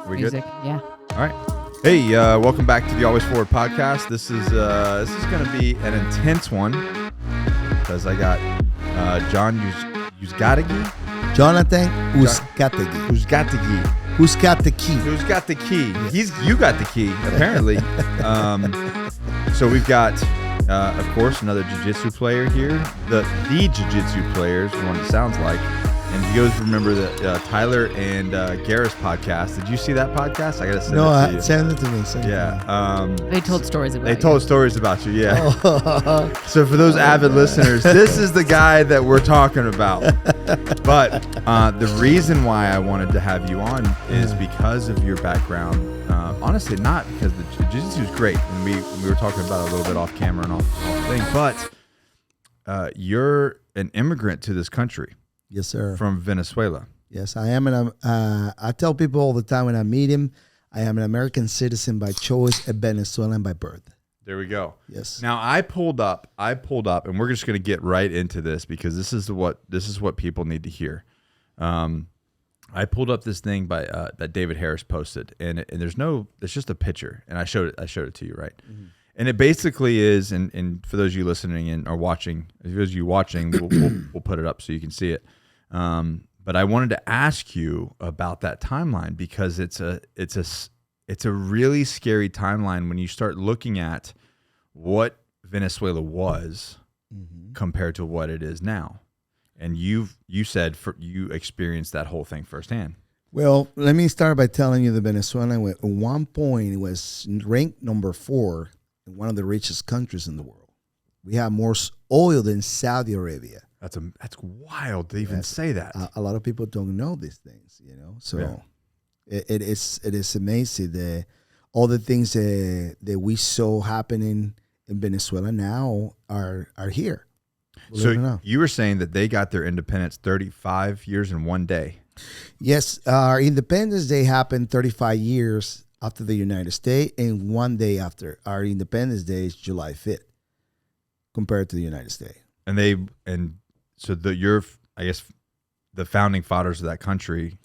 We music. Good? Yeah. All right. Hey, welcome back to the Always Forward podcast. This is going to be an intense one because I got John Uzcategui. Jonathan Uzcategui. Uzcategui. Who's got the key? Who's got the key? You got the key, apparently. So we've got, of course, another jiu-jitsu player here. The jiu-jitsu players, what it sounds like. And you guys remember the Tyler and Garris podcast. Did you see that podcast? I got to send it to you. Send it to me. They told stories about you. They told stories about you, yeah. So for those avid listeners, this is the guy that we're talking about. But the reason why I wanted to have you on is because of your background. Honestly, not because the jiu-jitsu is great. And we were talking about it a little bit off camera and off thing. But you're an immigrant to this country. Yes, sir. From Venezuela. Yes, I am. I tell people all the time when I meet him, I am an American citizen by choice, a Venezuelan by birth. There we go. Yes. Now I pulled up, and we're just going to get right into this because this is what people need to hear. I pulled up this thing by that David Harris posted, and it's just a picture, and I showed it to you, right? Mm-hmm. And it basically is, and for those of you listening and or watching, for those of you watching, we'll put it up so you can see it. But I wanted to ask you about that timeline because it's a really scary timeline when you start looking at what Venezuela was compared to what it is now. And you said you experienced that whole thing firsthand. Well, let me start by telling you the Venezuela at one point it was ranked number 4 in one of the richest countries in the world. We have more oil than Saudi Arabia. That's wild to even say that. A lot of people don't know these things, you know. So it is amazing that all the things that we saw happening in Venezuela now are here. So you were saying that they got their independence 35 years in one day. Yes, our Independence Day happened 35 years after the United States, and one day after. Our Independence Day is July 5th, compared to the United States. So I guess the founding fathers of that country.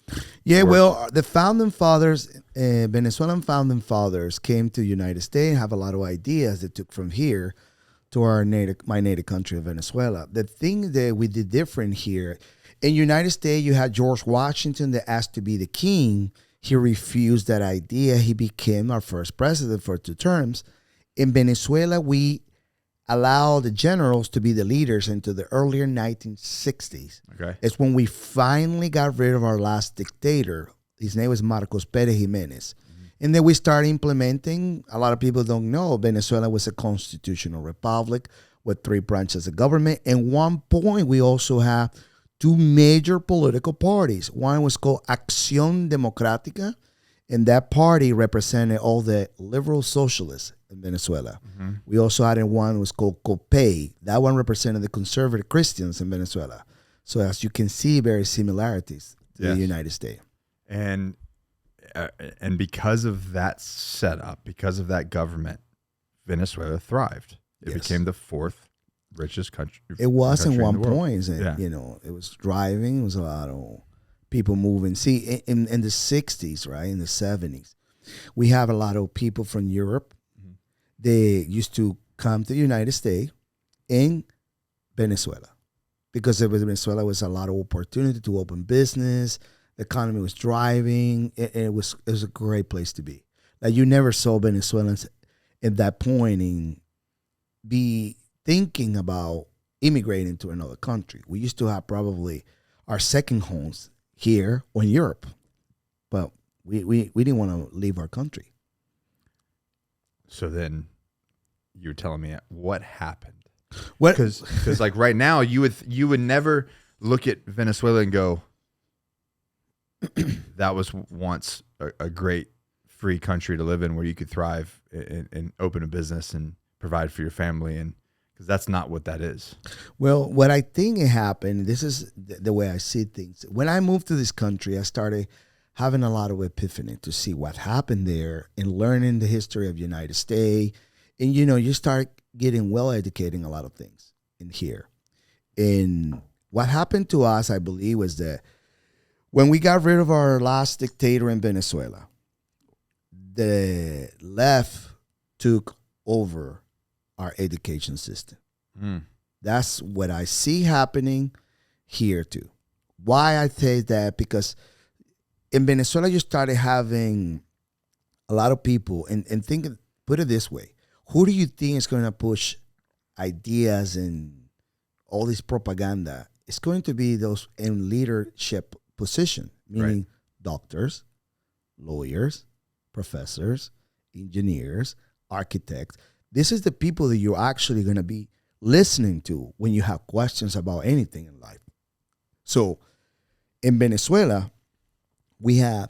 Yeah, well, the founding fathers, Venezuelan founding fathers, came to the United States, have a lot of ideas they took from here to my native country of Venezuela. The thing that we did different here, in the United States, you had George Washington that asked to be the king. He refused that idea. He became our first president for 2 terms. In Venezuela, we allowed the generals to be the leaders into the earlier 1960s. Okay. It's when we finally got rid of our last dictator. His name was Marcos Pérez Jiménez. Mm-hmm. And then we started implementing, a lot of people don't know, Venezuela was a constitutional republic with 3 branches of government. And one point, we also have 2 major political parties. One was called Acción Democrática, and that party represented all the liberal socialists in Venezuela. Mm-hmm. We also had one was called COPEI. That one represented the conservative Christians in Venezuela. So as you can see, very similarities to the United States. And because of that setup, because of that government, Venezuela thrived. It became the 4th richest country. It was in one point. You know, it was driving. It was a lot of people moving. See, in the 60s, right, in the 70s, we have a lot of people from Europe. Mm-hmm. They used to come to the United States in Venezuela because Venezuela was a lot of opportunity to open business. The economy was driving. It was a great place to be. Like you never saw Venezuelans at that point be thinking about immigrating to another country. We used to have probably our second homes here or in Europe, but we didn't want to leave our country. So then you're telling me what happened? Because like right now you would never look at Venezuela and go, that was once a great free country to live in where you could thrive and open a business and provide for your family, and because that's not what that is. Well, what I think happened, this is the way I see things. When I moved to this country, I started having a lot of epiphany to see what happened there and learning the history of the United States. And, you know, you start getting well-educated in a lot of things in here. And what happened to us, I believe, was that when we got rid of our last dictator in Venezuela, the left took over our education system. That's what I see happening here too. Why I say that? Because in Venezuela, you started having a lot of people, and put it this way: who do you think is going to push ideas and all this propaganda? It's going to be those in leadership position, meaning doctors, lawyers, professors, engineers, architects. This is the people that you're actually going to be listening to when you have questions about anything in life. So in Venezuela, we have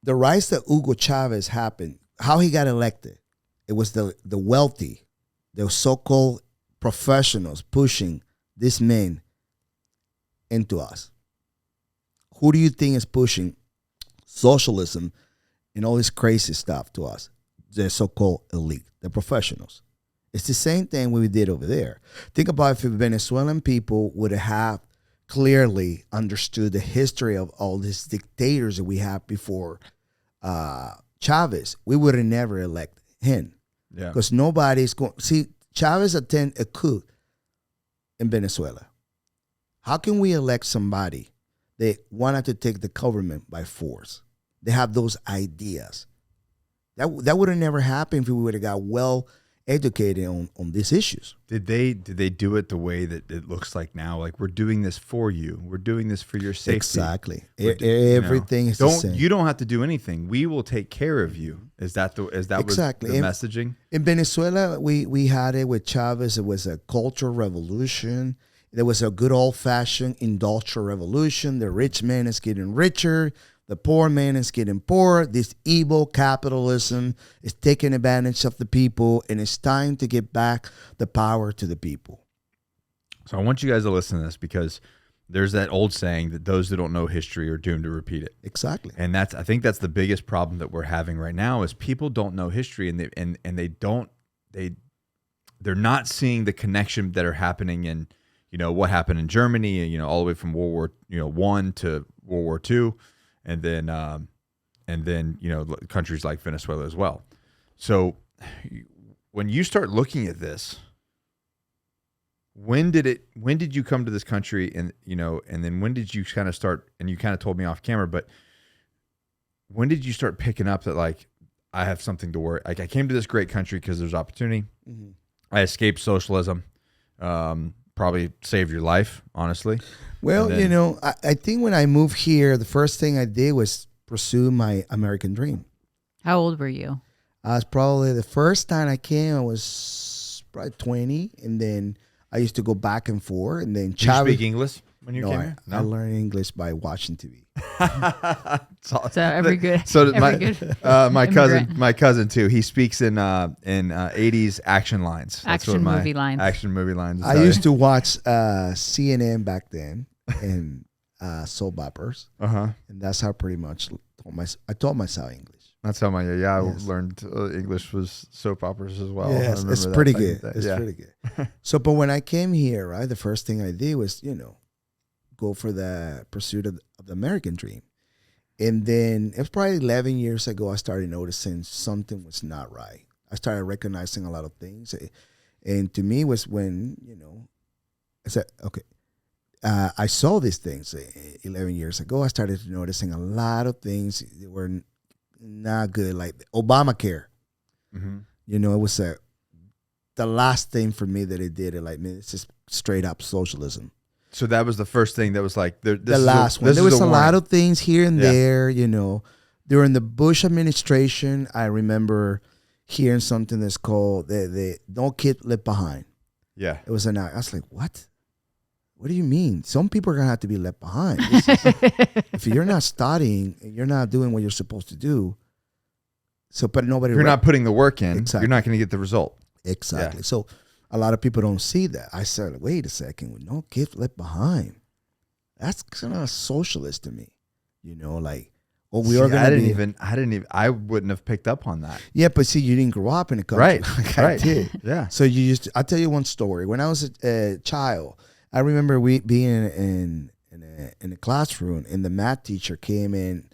the rise that Hugo Chavez happened. How he got elected, it was the wealthy, the so-called professionals pushing this man into us. Who do you think is pushing socialism and all this crazy stuff to us? The so-called elite, the professionals. It's the same thing we did over there. Think about if the Venezuelan people would have clearly understood the history of all these dictators that we had before Chavez, we would have never elected him. Yeah. Because nobody's going. See, Chavez attended a coup in Venezuela. How can we elect somebody that wanted to take the government by force? They have those ideas. That would have never happened if we would have got well educated on these issues. Did they do it the way that it looks like now? Like, we're doing this for you. We're doing this for your safety. Exactly. Everything is the same. You don't have to do anything. We will take care of you. Is that exactly the messaging? In Venezuela, we had it with Chavez. It was a cultural revolution. There was a good old-fashioned industrial revolution. The rich man is getting richer. The poor man is getting poorer. This evil capitalism is taking advantage of the people, and it's time to get back the power to the people. So I want you guys to listen to this, because there's that old saying that those that don't know history are doomed to repeat it. Exactly. And I think that's the biggest problem that we're having right now is people don't know history, and they're not seeing the connection that are happening in, what happened in Germany, all the way from World War I to World War II. And then countries like Venezuela as well. So when you start looking at this, when did you come to this country, and then when did you kind of start, and you kind of told me off camera, but when did you start picking up that, like, I have something to worry, like, I came to this great country because there's opportunity. Mm-hmm. I escaped socialism, probably saved your life, honestly. Well, I think when I moved here, the first thing I did was pursue my American dream. How old were you? I was probably, the first time I came, I was probably 20. And then I used to go back and forth. And then Did you speak English when you came here? No, I learned English by watching TV. My cousin too. He speaks in 80s action lines. Action movie lines. I used to watch CNN back then and soap operas. And that's how pretty much I taught myself English. That's how I learned English was soap operas as well. Yes, it's pretty good. It's pretty good. So, but when I came here, right, the first thing I did was go for the pursuit of the American dream. And then it was probably 11 years ago, I started noticing something was not right. I started recognizing a lot of things. And to me was when, I said, okay, I saw these things 11 years ago. I started noticing a lot of things that were not good, like Obamacare. Mm-hmm. It was the last thing for me that it did. It's just straight up socialism. So that was the first thing that was like the last one. There was a lot of things here and there, During the Bush administration, I remember hearing something that's called the "No Kid Left Behind." Yeah. It was I was like, what? What do you mean? Some people are going to have to be left behind. If you're not studying, you're not doing what you're supposed to do. But nobody. If you're not putting the work in, exactly. You're not going to get the result. Exactly. Yeah. So a lot of people don't see that. I said, wait a second, no kid left behind. That's kind of socialist to me, I wouldn't have picked up on that. Yeah, but see, you didn't grow up in a country. Right. Like I did. Yeah. So I'll tell you one story. When I was a child, I remember being in a classroom, and the math teacher came in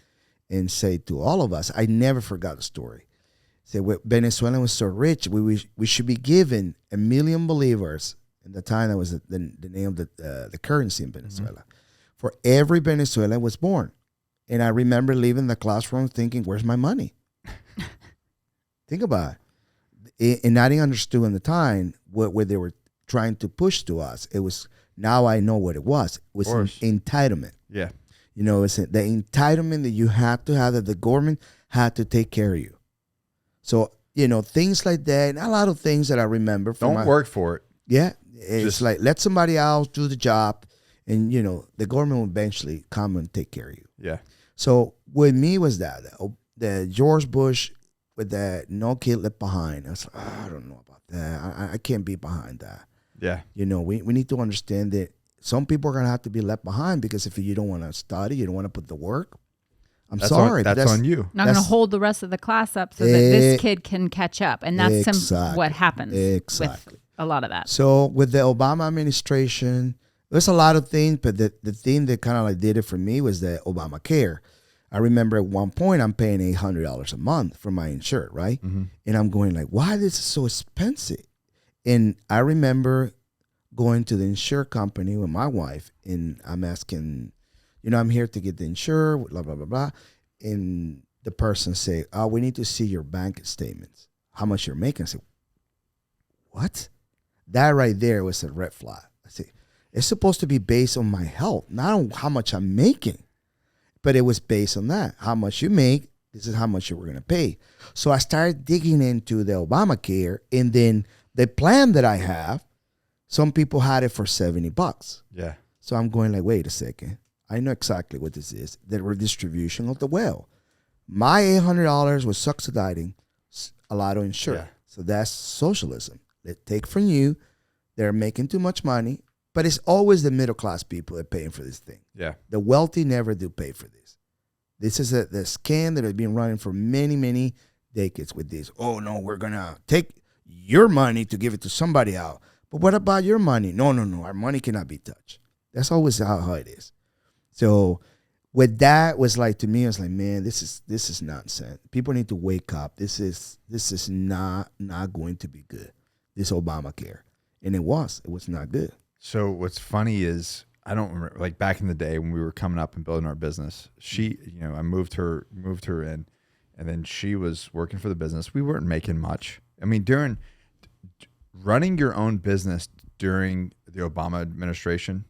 and say to all of us, I never forgot the story. Say, Venezuela was so rich, we should be given 1 million bolivars. At the time, that was the name of the currency in Venezuela. For every Venezuelan was born. And I remember leaving the classroom thinking, where's my money? Think about it. And I didn't understand at the time what they were trying to push to us. It was, now I know what it was. It was an entitlement. Yeah. It's the entitlement that you had to have, that the government had to take care of you. So, things like that, and a lot of things that I remember. Don't work for it. Yeah. It's like, let somebody else do the job, and, the government will eventually come and take care of you. Yeah. So with me was that the George Bush with that no kid left behind. I was like, I don't know about that. I can't be behind that. Yeah. We need to understand that some people are going to have to be left behind, because if you don't want to study, you don't want to put the work, that's sorry. That's on you. Not going to hold the rest of the class up so that this kid can catch up. And that's what happens with a lot of that. So with the Obama administration, there's a lot of things, but the thing that kind of like did it for me was the Obamacare. I remember at one point I'm paying $800 a month for my insurance, right? Mm-hmm. And I'm going like, why this is so expensive? And I remember going to the insurance company with my wife, and I'm asking, I'm here to get the insurance, blah, blah, blah, blah. And the person say, oh, we need to see your bank statements, how much you're making. I said, what? That right there was a red flag. I said, it's supposed to be based on my health, not on how much I'm making. But it was based on that. How much you make, this is how much you were going to pay. So I started digging into the Obamacare, and then the plan that I have, some people had it for $70. Yeah. So I'm going like, wait a second. I know exactly what this is. The redistribution of the wealth. My $800 was subsidizing a lot of insurance. Yeah. So that's socialism. They take from you. They're making too much money. But it's always the middle class people that are paying for this thing. Yeah. The wealthy never do pay for this. This is the scam that has been running for many, many decades with this. Oh, no, we're going to take your money to give it to somebody else. But what about your money? No. Our money cannot be touched. That's always how it is. So with that was like, to me, I was like, man, this is nonsense. People need to wake up. This is not going to be good. This Obamacare. And it was not good. So what's funny is, I don't remember, like back in the day when we were coming up and building our business, she, I moved her in, and then she was working for the business. We weren't making much. I mean, during running your own business during the Obama administration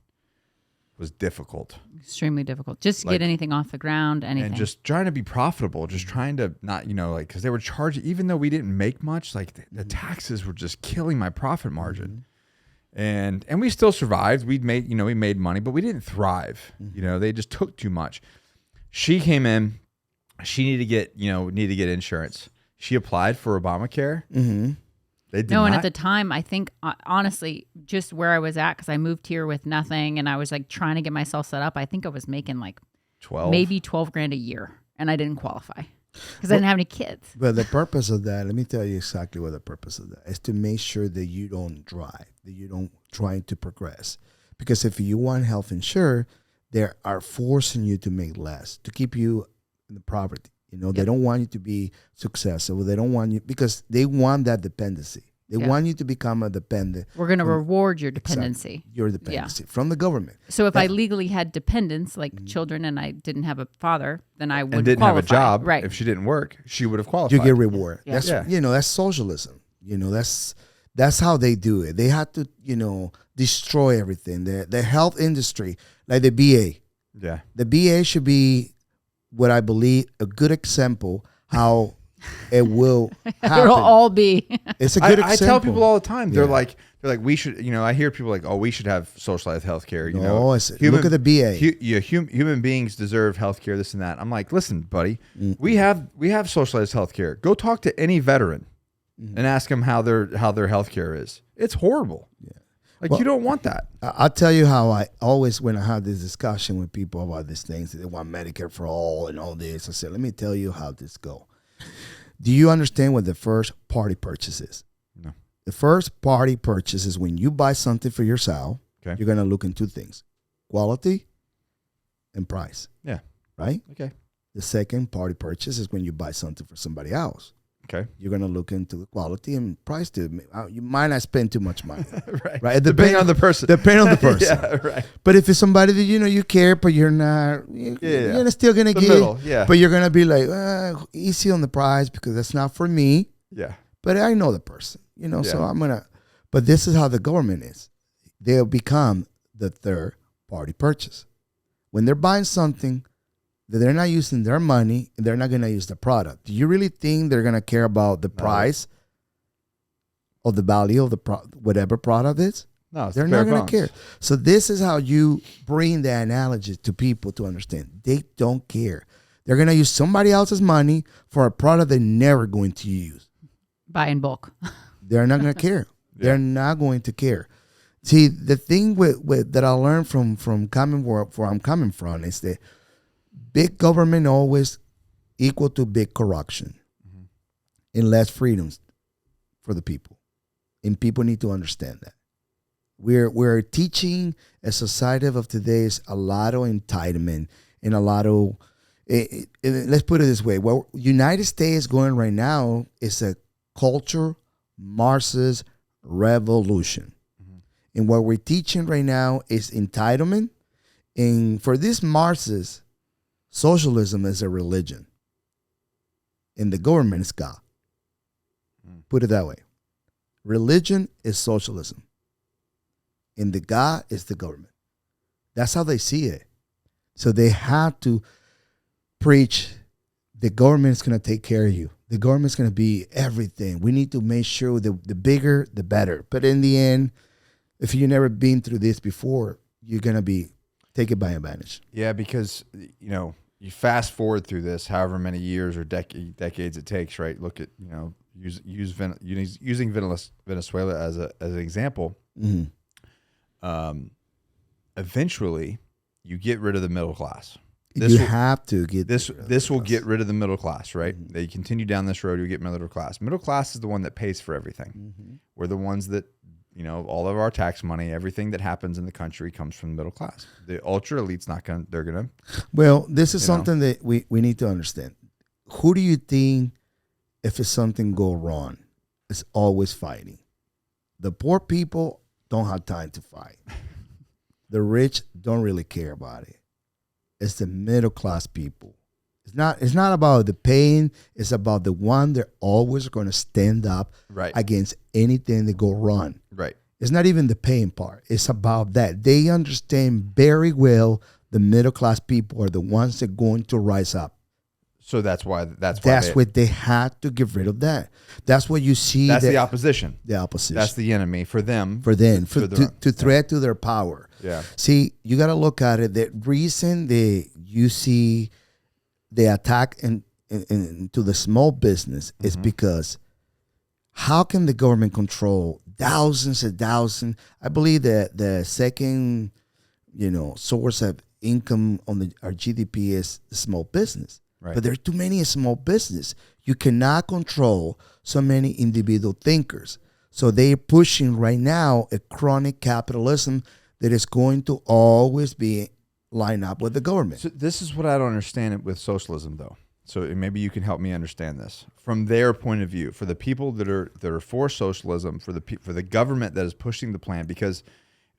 was difficult. Extremely difficult. Just to get anything off the ground, anything. And just trying to be profitable, just trying to not, because they were charging, even though we didn't make much, like the taxes were just killing my profit margin. Mm-hmm. And we still survived. We made money, but we didn't thrive. Mm-hmm. They just took too much. She came in. She needed to get insurance. She applied for Obamacare. Mm-hmm. They did not. And at the time, I think honestly, just where I was at, because I moved here with nothing, and I was like trying to get myself set up. I think I was making like maybe $12,000 a year, and I didn't qualify because I didn't have any kids. But the purpose of that, let me tell you exactly what the purpose of that is: to make sure that you don't drive, that you don't try to progress. Because if you want health insurance, they are forcing you to make less to keep you in the poverty. They don't want you to be successful. They don't want you, because they want that dependency. They want you to become a dependent. We're going to reward your dependency. Exactly, your dependency from the government. So if I legally had dependents, like children, and I didn't have a father, then I would and didn't qualify. have a job. Right. If she didn't work, she would have qualified. You get reward. Yeah. That's socialism. That's how they do it. They have to, destroy everything. The health industry, like the BA. Yeah. The BA should be what I believe a good example how it will happen. It'll all be. It's a good example. I tell people all the time. They're like we should. I hear people like, oh, we should have socialized healthcare. Look at the BA. Human beings deserve healthcare. This and that. I'm like, listen, buddy, we have socialized healthcare. Go talk to any veteran and ask them how their healthcare is. It's horrible. Yeah. You don't want that. I'll tell you how I always, when I have this discussion with people about these things, they want Medicare for all and all this. I said, let me tell you how this go. Do you understand what the first party purchase is? No. The first party purchase is when you buy something for yourself, you're going to look into two things: quality and price. Yeah. Right? Okay. The second party purchase is when you buy something for somebody else. Okay. You're going to look into the quality and price to you might not spend too much money. Right. Depending on the person. Depending on the person. Yeah, right. But if it's somebody that you care, but you're not, you're still going to get middle, yeah. But you're going to be like, easy on the price because that's not for me. Yeah. But I know the person, so I'm going to. But this is how the government is. They'll become the third party purchase. When they're buying something that they're not using their money, they're not going to use the product. Do you really think they're going to care about the price or the value of the whatever product is? No, they're not going to care. So this is how you bring the analogy to people to understand. They don't care. They're going to use somebody else's money for a product they're never going to use. Buy in bulk. They're not going to care. They're not going to care. See, the thing with that I learned from coming where I'm coming from is that big government always equal to big corruption and less freedoms for the people. And people need to understand that. We're teaching a society of today is a lot of entitlement and a lot of, let's put it this way. Well, United States going right now is a culture Marxist revolution. And what we're teaching right now is entitlement. And for this Marxists, socialism is a religion. And the government is God. Put it that way. Religion is socialism. And the God is the government. That's how they see it. So they have to preach the government is going to take care of you. The government's going to be everything. We need to make sure the bigger, the better. But in the end, if you've never been through this before, you're going to be taken by advantage. Yeah, because, you fast forward through this, however many years or decades it takes, right? Look at, using Venezuela as an example. Mm-hmm. Eventually, you get rid of the middle class. This will get rid of the middle class, right? Mm-hmm. They continue down this road, you get middle class. Middle class is the one that pays for everything. Mm-hmm. We're the ones that, all of our tax money, everything that happens in the country comes from the middle class. The ultra elite's not going to, they're going to. Well, this is something that we need to understand. Who do you think, if it's something go wrong, is always fighting? The poor people don't have time to fight. The rich don't really care about it. It's the middle class people. It's not about the pain. It's about the one they're always going to stand up against anything that go wrong. Right. It's not even the pain part. It's about that. They understand very well the middle class people are the ones that are going to rise up. So that's what they had to get rid of that. That's what you see. That's the opposition. The opposition. That's the enemy for them. To threat to their power. Yeah. See, you got to look at it. The reason you see the attack into the small business is because how can the government control thousands and thousands? I believe that the second, source of income on our GDP is the small business. Right. But there are too many small business. You cannot control so many individual thinkers. So they're pushing right now a chronic capitalism that is going to always be line up with the government. So this is what I don't understand with socialism, though. So maybe you can help me understand this from their point of view. For the people that are for socialism, for the government that is pushing the plan, because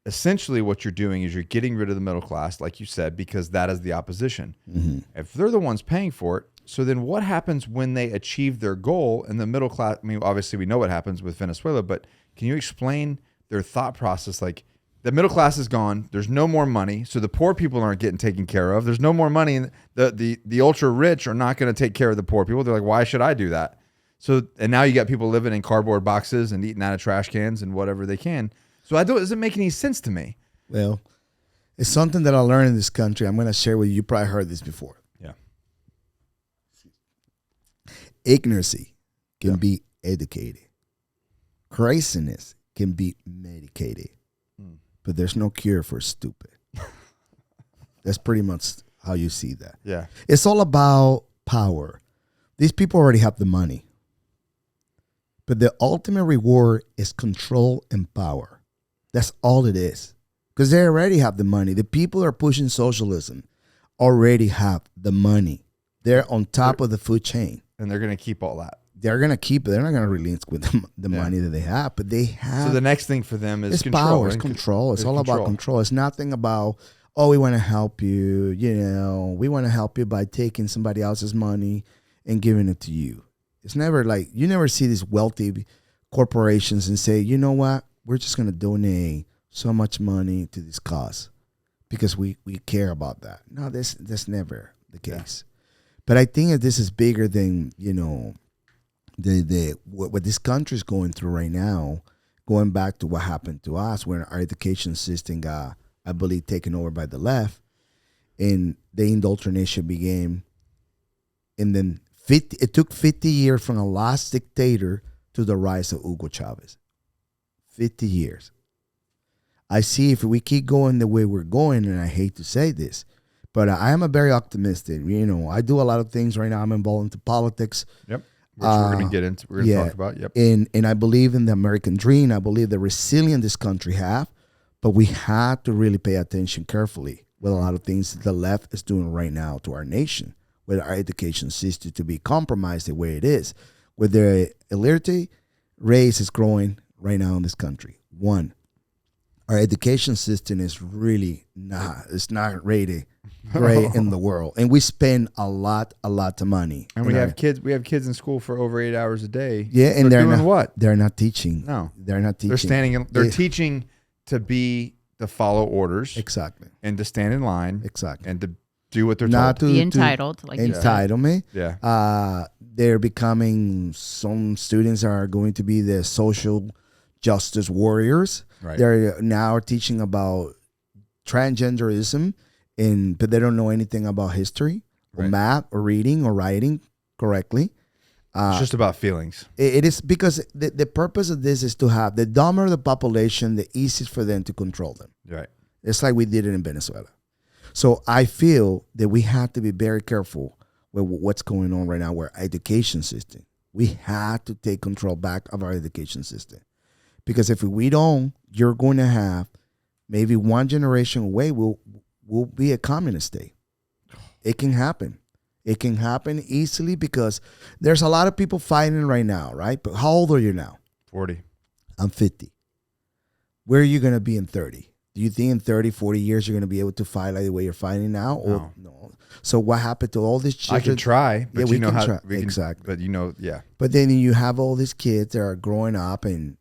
essentially what you're doing is you're getting rid of the middle class, like you said, because that is the opposition. Mm-hmm. If they're the ones paying for it, so then what happens when they achieve their goal and the middle class? I mean, obviously we know what happens with Venezuela, but can you explain their thought process? Like, the middle class is gone. There's no more money, so the poor people aren't getting taken care of. There's no more money, and the ultra rich are not going to take care of the poor people. They're like, why should I do that? So, and now you got people living in cardboard boxes and eating out of trash cans and whatever they can. So it doesn't make any sense to me. Well, it's something that I learned in this country. I'm going to share with you. You probably heard this before. Yeah. Ignorancy can be educated. Craziness can be medicated. But there's no cure for stupid. That's pretty much how you see that. Yeah. It's all about power. These people already have the money. But the ultimate reward is control and power. That's all it is. Because they already have the money. The people that are pushing socialism already have the money. They're on top of the food chain. And they're going to keep all that. They're going to keep it. They're not going to relinquish the money that they have, but they have. So the next thing for them is it's control. Power, it's control. It's all about control. It's nothing about, oh, we want to help you. We want to help you by taking somebody else's money and giving it to you. It's never like, you never see these wealthy corporations and say, you know what, we're just going to donate so much money to this cause because we care about that. No, that's never the case. Yeah. But I think that this is bigger than, what this country is going through right now, going back to what happened to us when our education system got, I believe, taken over by the left, and the indoctrination began. And then it took 50 years from the last dictator to the rise of Hugo Chavez. 50 years. I see if we keep going the way we're going, and I hate to say this, but I am a very optimistic. I do a lot of things right now. I'm involved into politics. Yep. Which we're going to get into. We're going to talk about. Yep. And I believe in the American dream. I believe the resilience this country have, but we have to really pay attention carefully with a lot of things the left is doing right now to our nation, with our education system to be compromised the way it is, with the illiteracy rate is growing right now in this country. One, our education system is really not rated great in the world, and we spend a lot of money. And we have kids in school for over 8 hours a day. Yeah, and they're doing not, what? They're not teaching. No, they're not teaching. They're teaching to follow orders. Exactly. And to stand in line. Exactly. And to do what they're told. To be entitled. Like entitlement. Yeah. They're becoming, some students are going to be the social justice warriors. Right. They're now teaching about transgenderism, but they don't know anything about history or math or reading or writing correctly. It's just about feelings. It is because the purpose of this is to have the dumber the population, the easiest for them to control them. Right. It's like we did it in Venezuela. So I feel that we have to be very careful with what's going on right now with our education system. We have to take control back of our education system. Because if we don't, you're going to have maybe one generation away, we'll be a communist state. It can happen. It can happen easily because there's a lot of people fighting right now, right? But how old are you now? 40. I'm 50. Where are you going to be in 30? Do you think in 30, 40 years you're going to be able to fight like the way you're fighting now? Or no. So what happened to all these children? I can try, but we can try. Exactly. But But then you have all these kids that are growing up and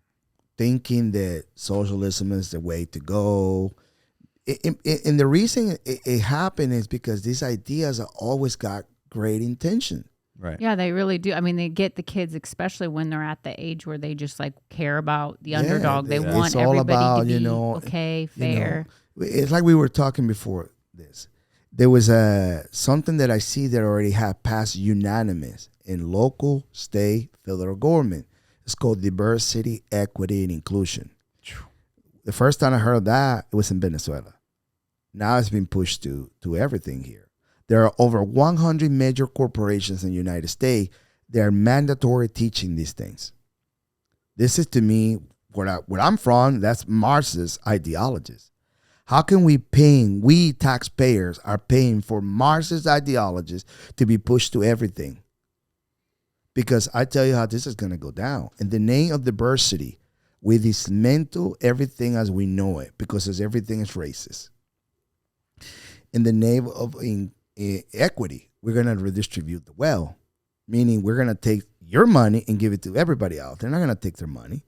thinking that socialism is the way to go. And the reason it happened is because these ideas have always got great intention. Right. Yeah, they really do. I mean, they get the kids, especially when they're at the age where they just like care about the underdog. They want everybody to be okay, fair. It's like we were talking before this. There was something that I see that already have passed unanimous in local, state, federal government. It's called diversity, equity, and inclusion. The first time I heard of that, it was in Venezuela. Now it's been pushed to everything here. There are over 100 major corporations in the United States. They're mandatory teaching these things. This is, to me, where I'm from, that's Marxist ideologies. How can we taxpayers are paying for Marxist ideologies to be pushed to everything? Because I tell you how this is going to go down. In the name of diversity, we dismantle everything as we know it because everything is racist. In the name of equity, we're going to redistribute the wealth, meaning we're going to take your money and give it to everybody else. They're not going to take their money.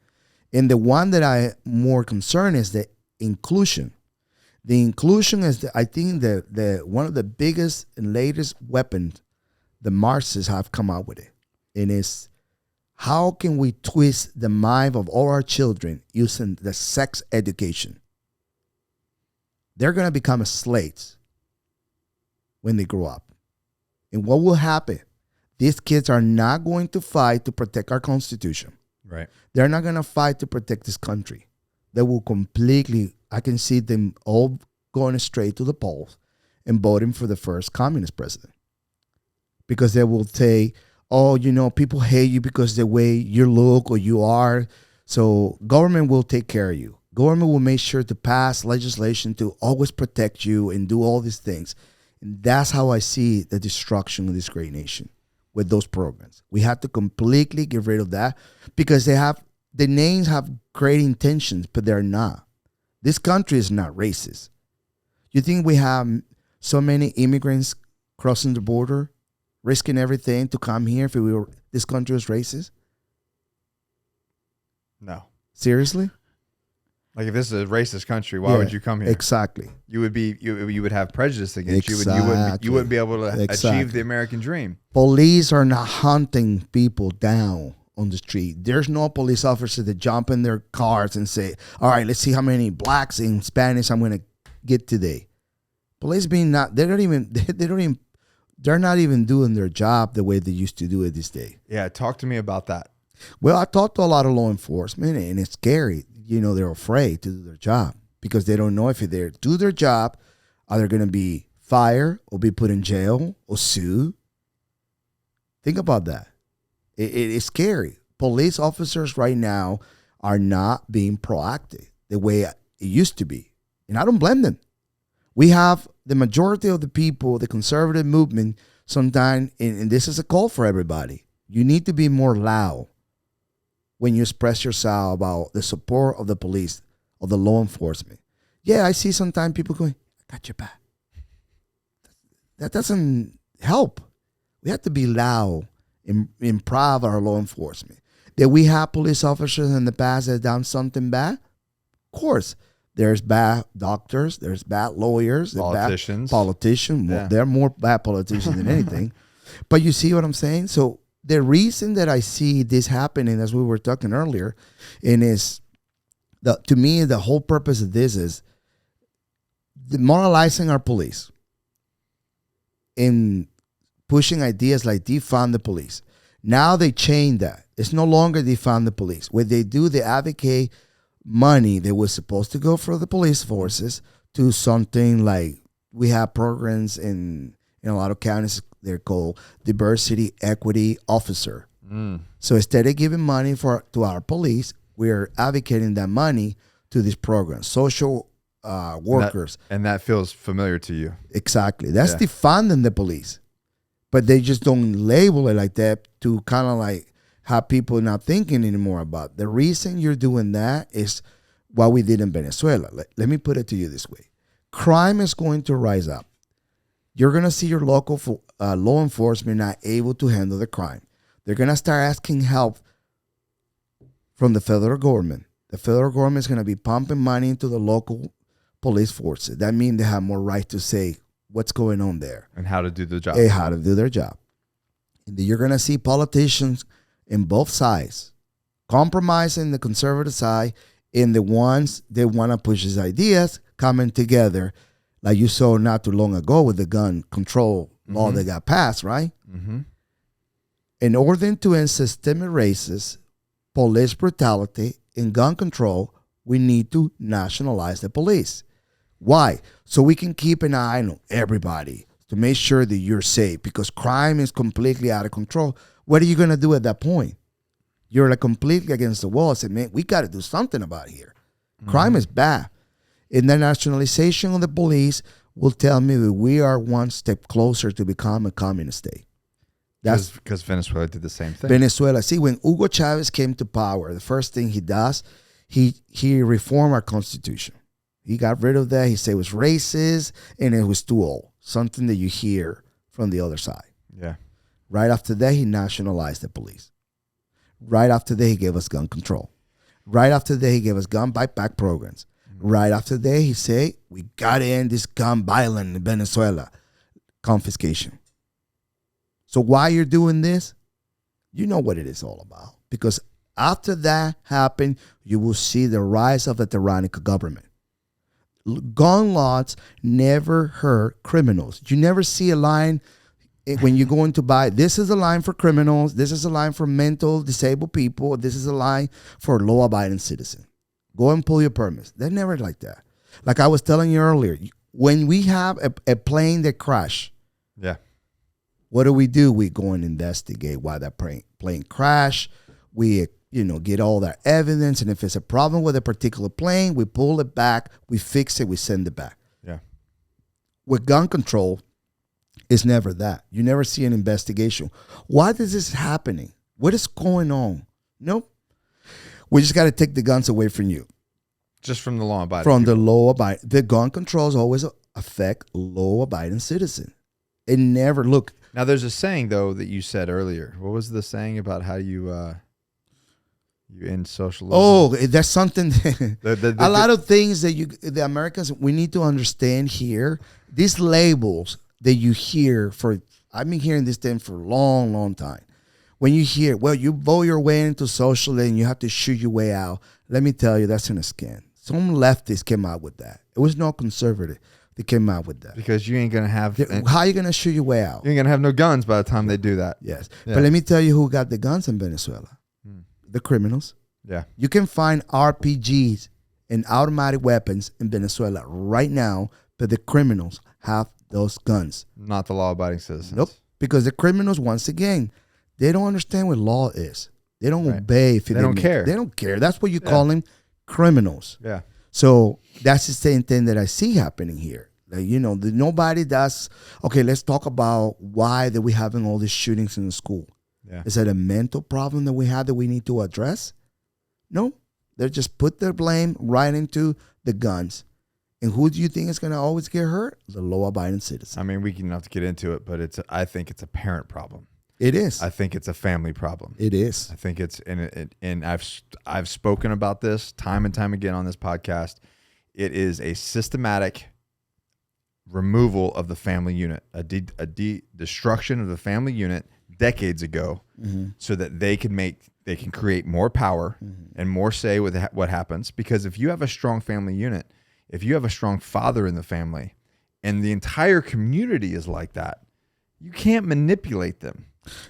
And the one that I'm more concerned is the inclusion. The inclusion is, I think, the one of the biggest and latest weapons the Marxists have come out with it. And it's, how can we twist the mind of all our children using the sex education? They're going to become slaves when they grow up. And what will happen? These kids are not going to fight to protect our Constitution. Right. They're not going to fight to protect this country. They will completely, I can see them all going straight to the polls and voting for the first communist president. Because they will say, oh, people hate you because the way you look or you are. So government will take care of you. Government will make sure to pass legislation to always protect you and do all these things. And that's how I see the destruction of this great nation with those programs. We have to completely get rid of that because the names have great intentions, but they're not. This country is not racist. You think we have so many immigrants crossing the border, risking everything to come here if this country was racist? No. Seriously? Like if this is a racist country, why would you come here? Exactly. You would have prejudice against you, Exactly. and you wouldn't be able to achieve the American dream. Police are not hunting people down on the street. There's no police officer that jump in their cars and say, all right, let's see how many blacks and Spanish I'm going to get today. Police they're not even doing their job the way they used to do it this day. Yeah, talk to me about that. Well, I talked to a lot of law enforcement, and it's scary. They're afraid to do their job because they don't know if they do their job, are they going to be fired or be put in jail or sued? Think about that. It's scary. Police officers right now are not being proactive the way it used to be. And I don't blame them. We have the majority of the people, the conservative movement, sometimes, and this is a call for everybody. You need to be more loud when you express yourself about the support of the police, of the law enforcement. Yeah, I see sometimes people going, I got your back. That doesn't help. We have to be loud and improve our law enforcement. Did we have police officers in the past that have done something bad? Of course. There's bad doctors. There's bad lawyers. Politicians. Bad politicians. Yeah. They're more bad politicians than anything. But you see what I'm saying? So the reason that I see this happening, as we were talking earlier, and to me, the whole purpose of this is demoralizing our police in pushing ideas like defund the police. Now they change that. It's no longer defund the police. What they do, they advocate money that was supposed to go for the police forces to something like, we have programs in a lot of counties, they're called diversity equity officer. So instead of giving money to our police, we're advocating that money to this program, social workers. And that feels familiar to you. Exactly. That's defunding the police. But they just don't label it like that to kind of like have people not thinking anymore about it. The reason you're doing that is what we did in Venezuela. Let me put it to you this way. Crime is going to rise up. You're going to see your local law enforcement not able to handle the crime. They're going to start asking help from the federal government. The federal government is going to be pumping money into the local police forces. That means they have more right to say what's going on there. And how to do the job. And how to do their job. And you're going to see politicians in both sides compromising the conservative side and the ones that want to push these ideas coming together, like you saw not too long ago with the gun control law that got passed, right? Mm-hmm. In order to end systemic racism, police brutality, and gun control, we need to nationalize the police. Why? So we can keep an eye on everybody to make sure that you're safe, because crime is completely out of control. What are you going to do at that point? You're like completely against the wall. Say, man, we got to do something about it here. Crime is bad. And the nationalization of the police will tell me that we are one step closer to become a communist state. That's because Venezuela did the same thing. Venezuela. See, when Hugo Chavez came to power, the first thing he does, he reformed our constitution. He got rid of that. He said it was racist and it was too old. Something that you hear from the other side. Yeah. Right after that, he nationalized the police. Right after that, he gave us gun control. Right after that, he gave us gun buyback programs. Right after that, he said, we got to end this gun violence in Venezuela. Confiscation. So why you're doing this? You know what it is all about. Because after that happened, you will see the rise of a tyrannical government. Gun laws never hurt criminals. You never see a line when you're going to buy, this is a line for criminals, this is a line for mental disabled people, this is a line for law-abiding citizens. Go and pull your permits. They're never like that. Like I was telling you earlier, when we have a plane that crashed, what do? We go and investigate why that plane crashed. We get all that evidence, and if it's a problem with a particular plane, we pull it back, we fix it, we send it back. Yeah. With gun control, It's never that. You never see an investigation. Why is this happening? What is going on? Nope. We just got to take the guns away from you. Just from the law-abiding From people. the law-abiding. The gun controls always affect law-abiding citizens. It never, look. Now, there's a saying, though, that you said earlier. What was the saying about how you end socialism? Oh, that's something. A lot of things that the Americans, we need to understand here. These labels that you hear I've been hearing this thing for a long, long time. When you hear, well, you vote your way into socialism, you have to shoot your way out. Let me tell you, that's in a scam. Some leftists came out with that. It was no conservative that came out with that. Because you ain't going to have... How are you going to shoot your way out? You ain't going to have no guns by the time they do that. Yes. Yeah. But let me tell you who got the guns in Venezuela. The criminals. Yeah. You can find RPGs and automatic weapons in Venezuela right now, but the criminals have those guns. Not the law-abiding citizens. Nope. Because the criminals, once again, they don't understand what law is. They don't obey. They don't care. They don't care. That's what you call them, criminals. Yeah. So that's the same thing that I see happening here. Like, nobody does. Okay, let's talk about why that we having all these shootings in the school. Yeah. Is that a mental problem that we have that we need to address? No. They just put their blame right into the guns. And who do you think is going to always get hurt? The law-abiding citizen. I mean, we can have to get into it, but I think it's a parent problem. It is. I think it's a family problem. It is. I think it's and I've spoken about this time and time again on this podcast. It is a systematic removal of the family unit, a destruction of the family unit decades ago, so that they can create more power and more say with what happens. Because if you have a strong family unit, if you have a strong father in the family, and the entire community is like that, you can't manipulate them.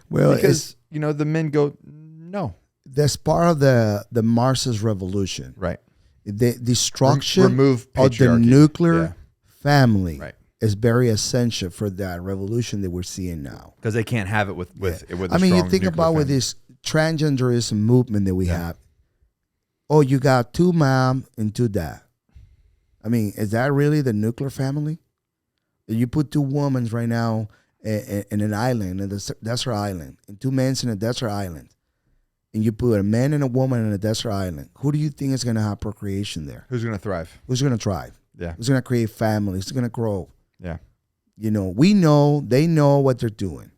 Well, because the men go, no. That's part of the Marxist revolution. Right. The destruction remove of the patriarchy. nuclear family Right. is very essential for that revolution that we're seeing now. Because they can't have it with I mean, you think about with this transgenderism movement that we have. Oh, you got 2 mom and 2 dad. I mean, is that really the nuclear family? You put 2 women right now in an island, in the desert island, and 2 men in a desert island, and you put a man and a woman in a desert island. Who do you think is going to have procreation there? Who's going to thrive? Who's going to thrive? Yeah. Who's going to create families? Who's going to grow? Yeah. We know, they know what they're doing.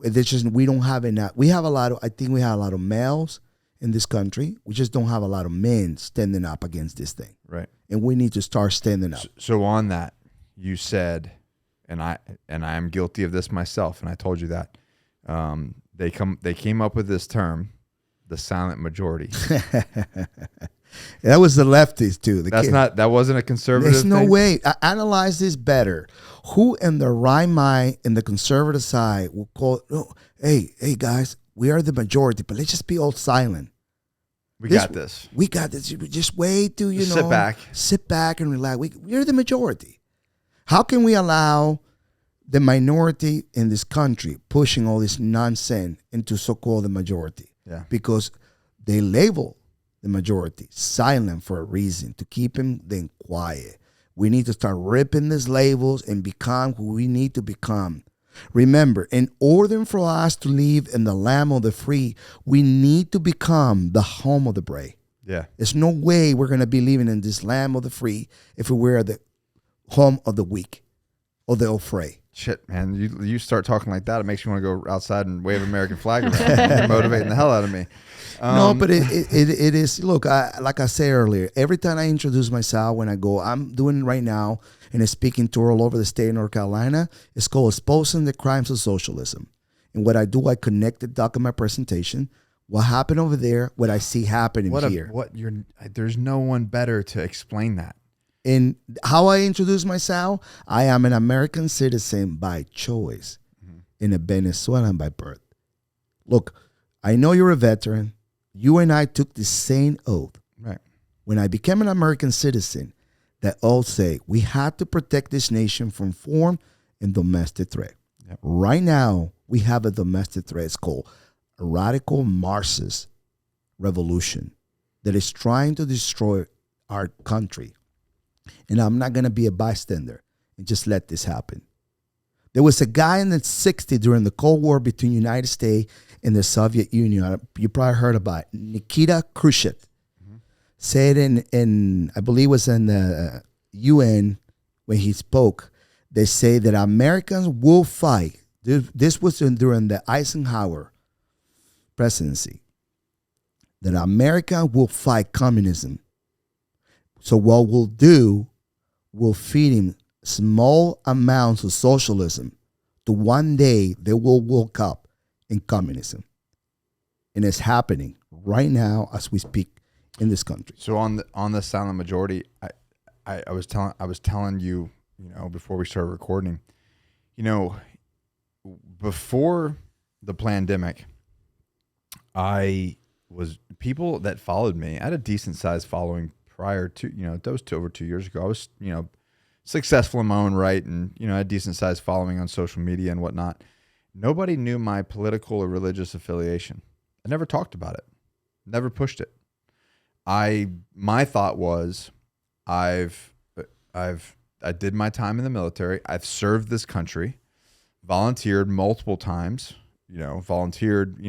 It's just we don't have enough. I think we have a lot of males in this country. We just don't have a lot of men standing up against this thing. Right. And we need to start standing up. So on that, you said, and I am guilty of this myself, and I told you that. They came up with this term, the silent majority. That was the lefties too. That wasn't a conservative There's no thing? way. Analyze this better. Who in their right mind in the conservative side will call, hey guys, we are the majority, but let's just be all silent. We got this. We got this. Just wait to, sit back and relax. We're the majority. How can we allow the minority in this country pushing all this nonsense into so-called the majority? Yeah. Because they label the majority silent for a reason, to keep them then quiet. We need to start ripping these labels and become who we need to become. Remember, in order for us to live in the land of the free, we need to become the home of the brave. Yeah. There's no way we're going to be living in this land of the free if we were the home of the weak or the afraid. Shit, man. You start talking like that, it makes you want to go outside and wave American flag around. You're motivating the hell out of me. No, but it is. Look, like I said earlier, every time I introduce myself, when I go, I'm doing it right now in a speaking tour all over the state of North Carolina. It's called Exposing the Crimes of Socialism. And what I do, I connect the doc in my presentation. What happened over there, what I see happening here. There's no one better to explain that. And how I introduce myself, I am an American citizen by choice and a Venezuelan by birth. Look, I know you're a veteran. You and I took the same oath. Right. When I became an American citizen, that oath say we had to protect this nation from foreign and domestic threat. Yep. Right now, we have a domestic threat. It's called a radical Marxist revolution that is trying to destroy our country. And I'm not going to be a bystander and just let this happen. There was a guy in the 60s during the Cold War between the United States and the Soviet Union. You probably heard about it. Nikita Khrushchev said in I believe it was in the UN when he spoke. They say that Americans will fight. This was during the Eisenhower presidency. That America will fight communism. So what we'll do, we'll feed him small amounts of socialism to one day they will wake up in communism. And it's happening right now as we speak in this country. So on the silent majority, I was telling you, before we started recording, before the pandemic, people that followed me, I had a decent sized following prior to, that was over 2 years ago. I was, successful in my own right, and, I had a decent sized following on social media and whatnot. Nobody knew my political or religious affiliation. I never talked about it, never pushed it. My thought was, I did my time in the military. I've served this country, volunteered multiple times, volunteered,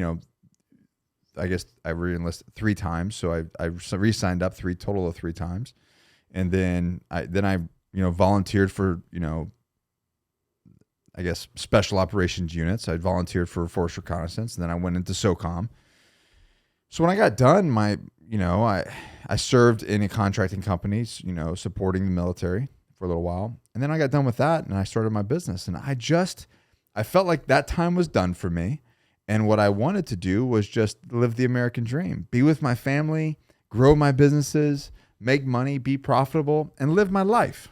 I guess I re-enlisted 3 times. So I re-signed up total of 3 times. And then I volunteered for, I guess special operations units. I volunteered for force reconnaissance, and then I went into SOCOM. So when I got done, I served in a contracting company, supporting the military for a little while. And then I got done with that and I started my business. And I felt like that time was done for me. And what I wanted to do was just live the American dream, be with my family, grow my businesses, make money, be profitable, and live my life.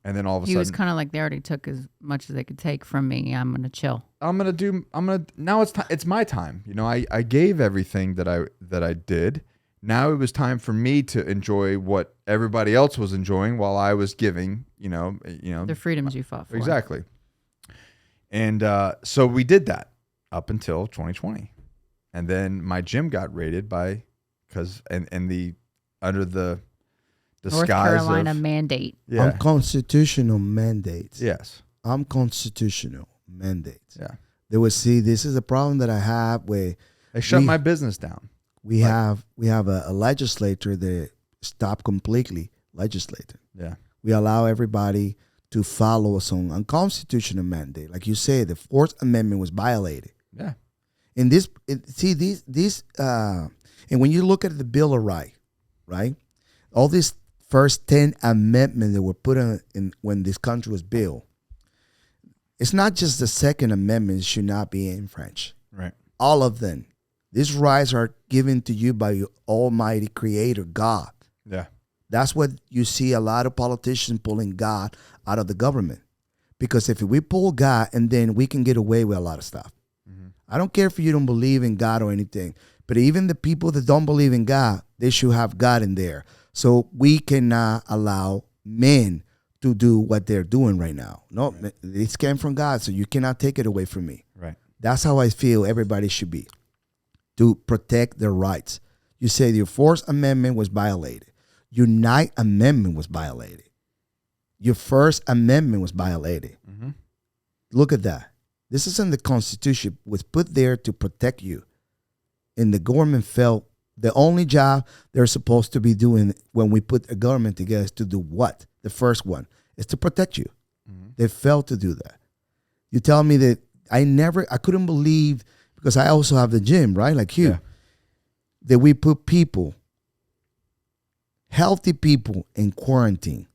And then all of a sudden, he was kind of like, they already took as much as they could take from me. I'm going to chill. Now it's my time. I gave everything that I did. Now it was time for me to enjoy what everybody else was enjoying while I was giving, the freedoms you fought for. Exactly. And so we did that up until 2020. And then my gym got raided under the North Carolina mandate. Yeah. Unconstitutional mandates. Yes. Unconstitutional mandates. Yeah. They would see, this is a problem that I have where they shut my business down. We have a legislature that stopped completely legislating. Yeah. We allow everybody to follow us on unconstitutional mandate. Like you said, the 4th Amendment was violated. Yeah. And and when you look at the Bill of Rights, right? All these first 10 amendments that were put in when this country was built, it's not just the Second Amendment should not be infringed. Right. All of them. These rights are given to you by your almighty creator, God. Yeah. That's what you see a lot of politicians pulling God out of the government. Because if we pull God, and then we can get away with a lot of stuff. Mm-hmm. I don't care if you don't believe in God or anything, but even the people that don't believe in God, they should have God in there. So we cannot allow men to do what they're doing right now. No, right. It came from God, so you cannot take it away from me. Right. That's how I feel everybody should be, to protect their rights. You say your 4th Amendment was violated. Your 9th Amendment was violated. Your 1st Amendment was violated. Mm-hmm. Look at that. This is in the Constitution, was put there to protect you. And the government felt the only job they're supposed to be doing when we put a government together is to do what? The first one is to protect you. Mm-hmm. They failed to do that. You tell me that I couldn't believe, because I also have the gym, right? Like you, that we put people, healthy people, in quarantine.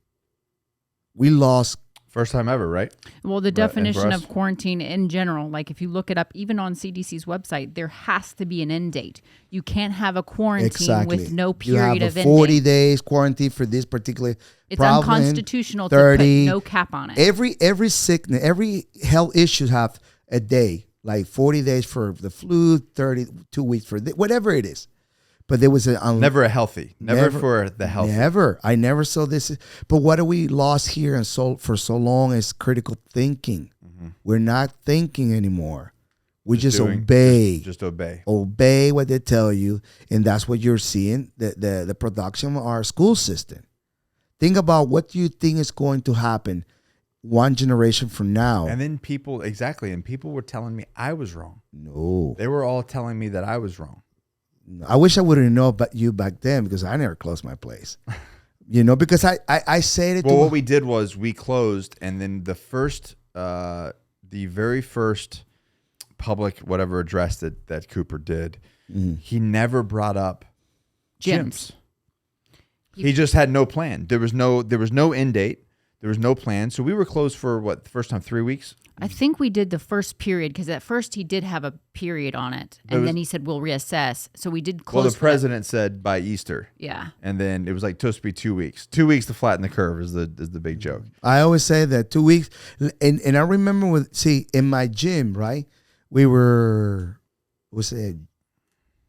We lost. First time ever, right? Well, the definition of quarantine in general, like if you look it up, even on CDC's website, there has to be an end date. You can't have a quarantine with no period of end date. 40 days quarantine for this particular problem. It's unconstitutional 30, to put no cap on it. Every sickness, every health issue have a day, like 40 days for the flu, 2 weeks for whatever it is. But there was never for the healthy. Never. I never saw this. But what we lost here and for so long is critical thinking. Mm-hmm. We're not thinking anymore. We just obey. Just obey. Obey what they tell you, and that's what you're seeing. The production of our school system. Think about what you think is going to happen one generation from now. And then people were telling me I was wrong. No. They were all telling me that I was wrong. I wish I would have known about you back then because I never closed my place. Because I said it. Well, what we did was we closed, and then the very first public whatever address that Cooper did, he never brought up gyms. He just had no plan. There was no end date. There was no plan. So we were closed for the first time 3 weeks? I think we did the first period because at first he did have a period on it. And then he said, we'll reassess. So we did close. Well, the president said by Easter. Yeah. And then it was supposed to be 2 weeks. 2 weeks to flatten the curve is the big joke. I always say that 2 weeks. And I remember in my gym, right? We were,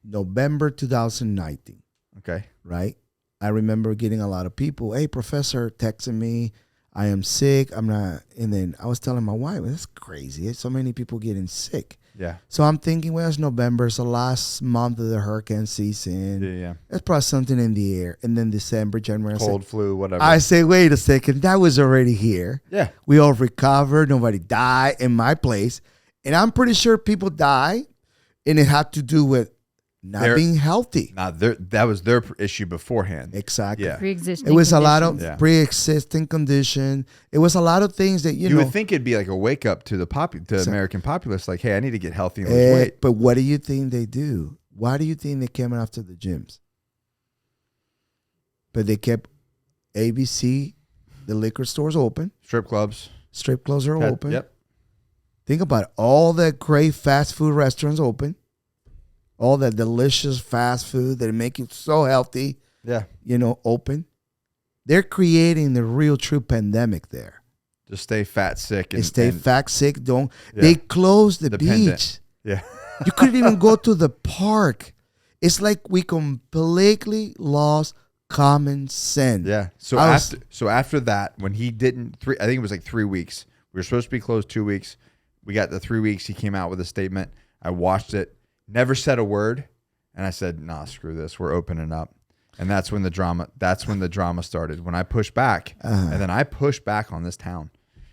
November 2019. Okay. Right? I remember getting a lot of people, hey, professor, texting me, I am sick, I'm not. And then I was telling my wife, that's crazy. There's so many people getting sick. Yeah. So I'm thinking, well, it's November. It's the last month of the hurricane season. Yeah. There's probably something in the air. And then December, January. Cold, flu, whatever. I say, wait a second. That was already here. Yeah. We all recovered. Nobody died in my place. And I'm pretty sure people died. And it had to do with not being healthy. That was their issue beforehand. Exactly. Yeah. Pre-existing It was conditions. a lot of pre-existing condition. It was a lot of things that you know. would think it'd be like a wake up to the American populace, like, hey, I need to get healthy and lose weight. But what do you think they do? Why do you think they came after the gyms? But they kept ABC, the liquor stores open. Strip clubs. Strip clubs are open. Yep. Think about it. All the great fast food restaurants open. All that delicious fast food that make you so healthy, open. They're creating the real true pandemic there. Just stay fat, sick. And fat, sick. They closed the beach. Yeah. You couldn't even go to the park. It's like we completely lost common sense. Yeah. So after that, when he didn't, I think it was like 3 weeks. We were supposed to be closed 2 weeks. We got the 3 weeks. He came out with a statement. I watched it. Never said a word, and I said, "Nah, screw this. We're opening up." And that's when the drama started. When I pushed back, and then I pushed back on this town.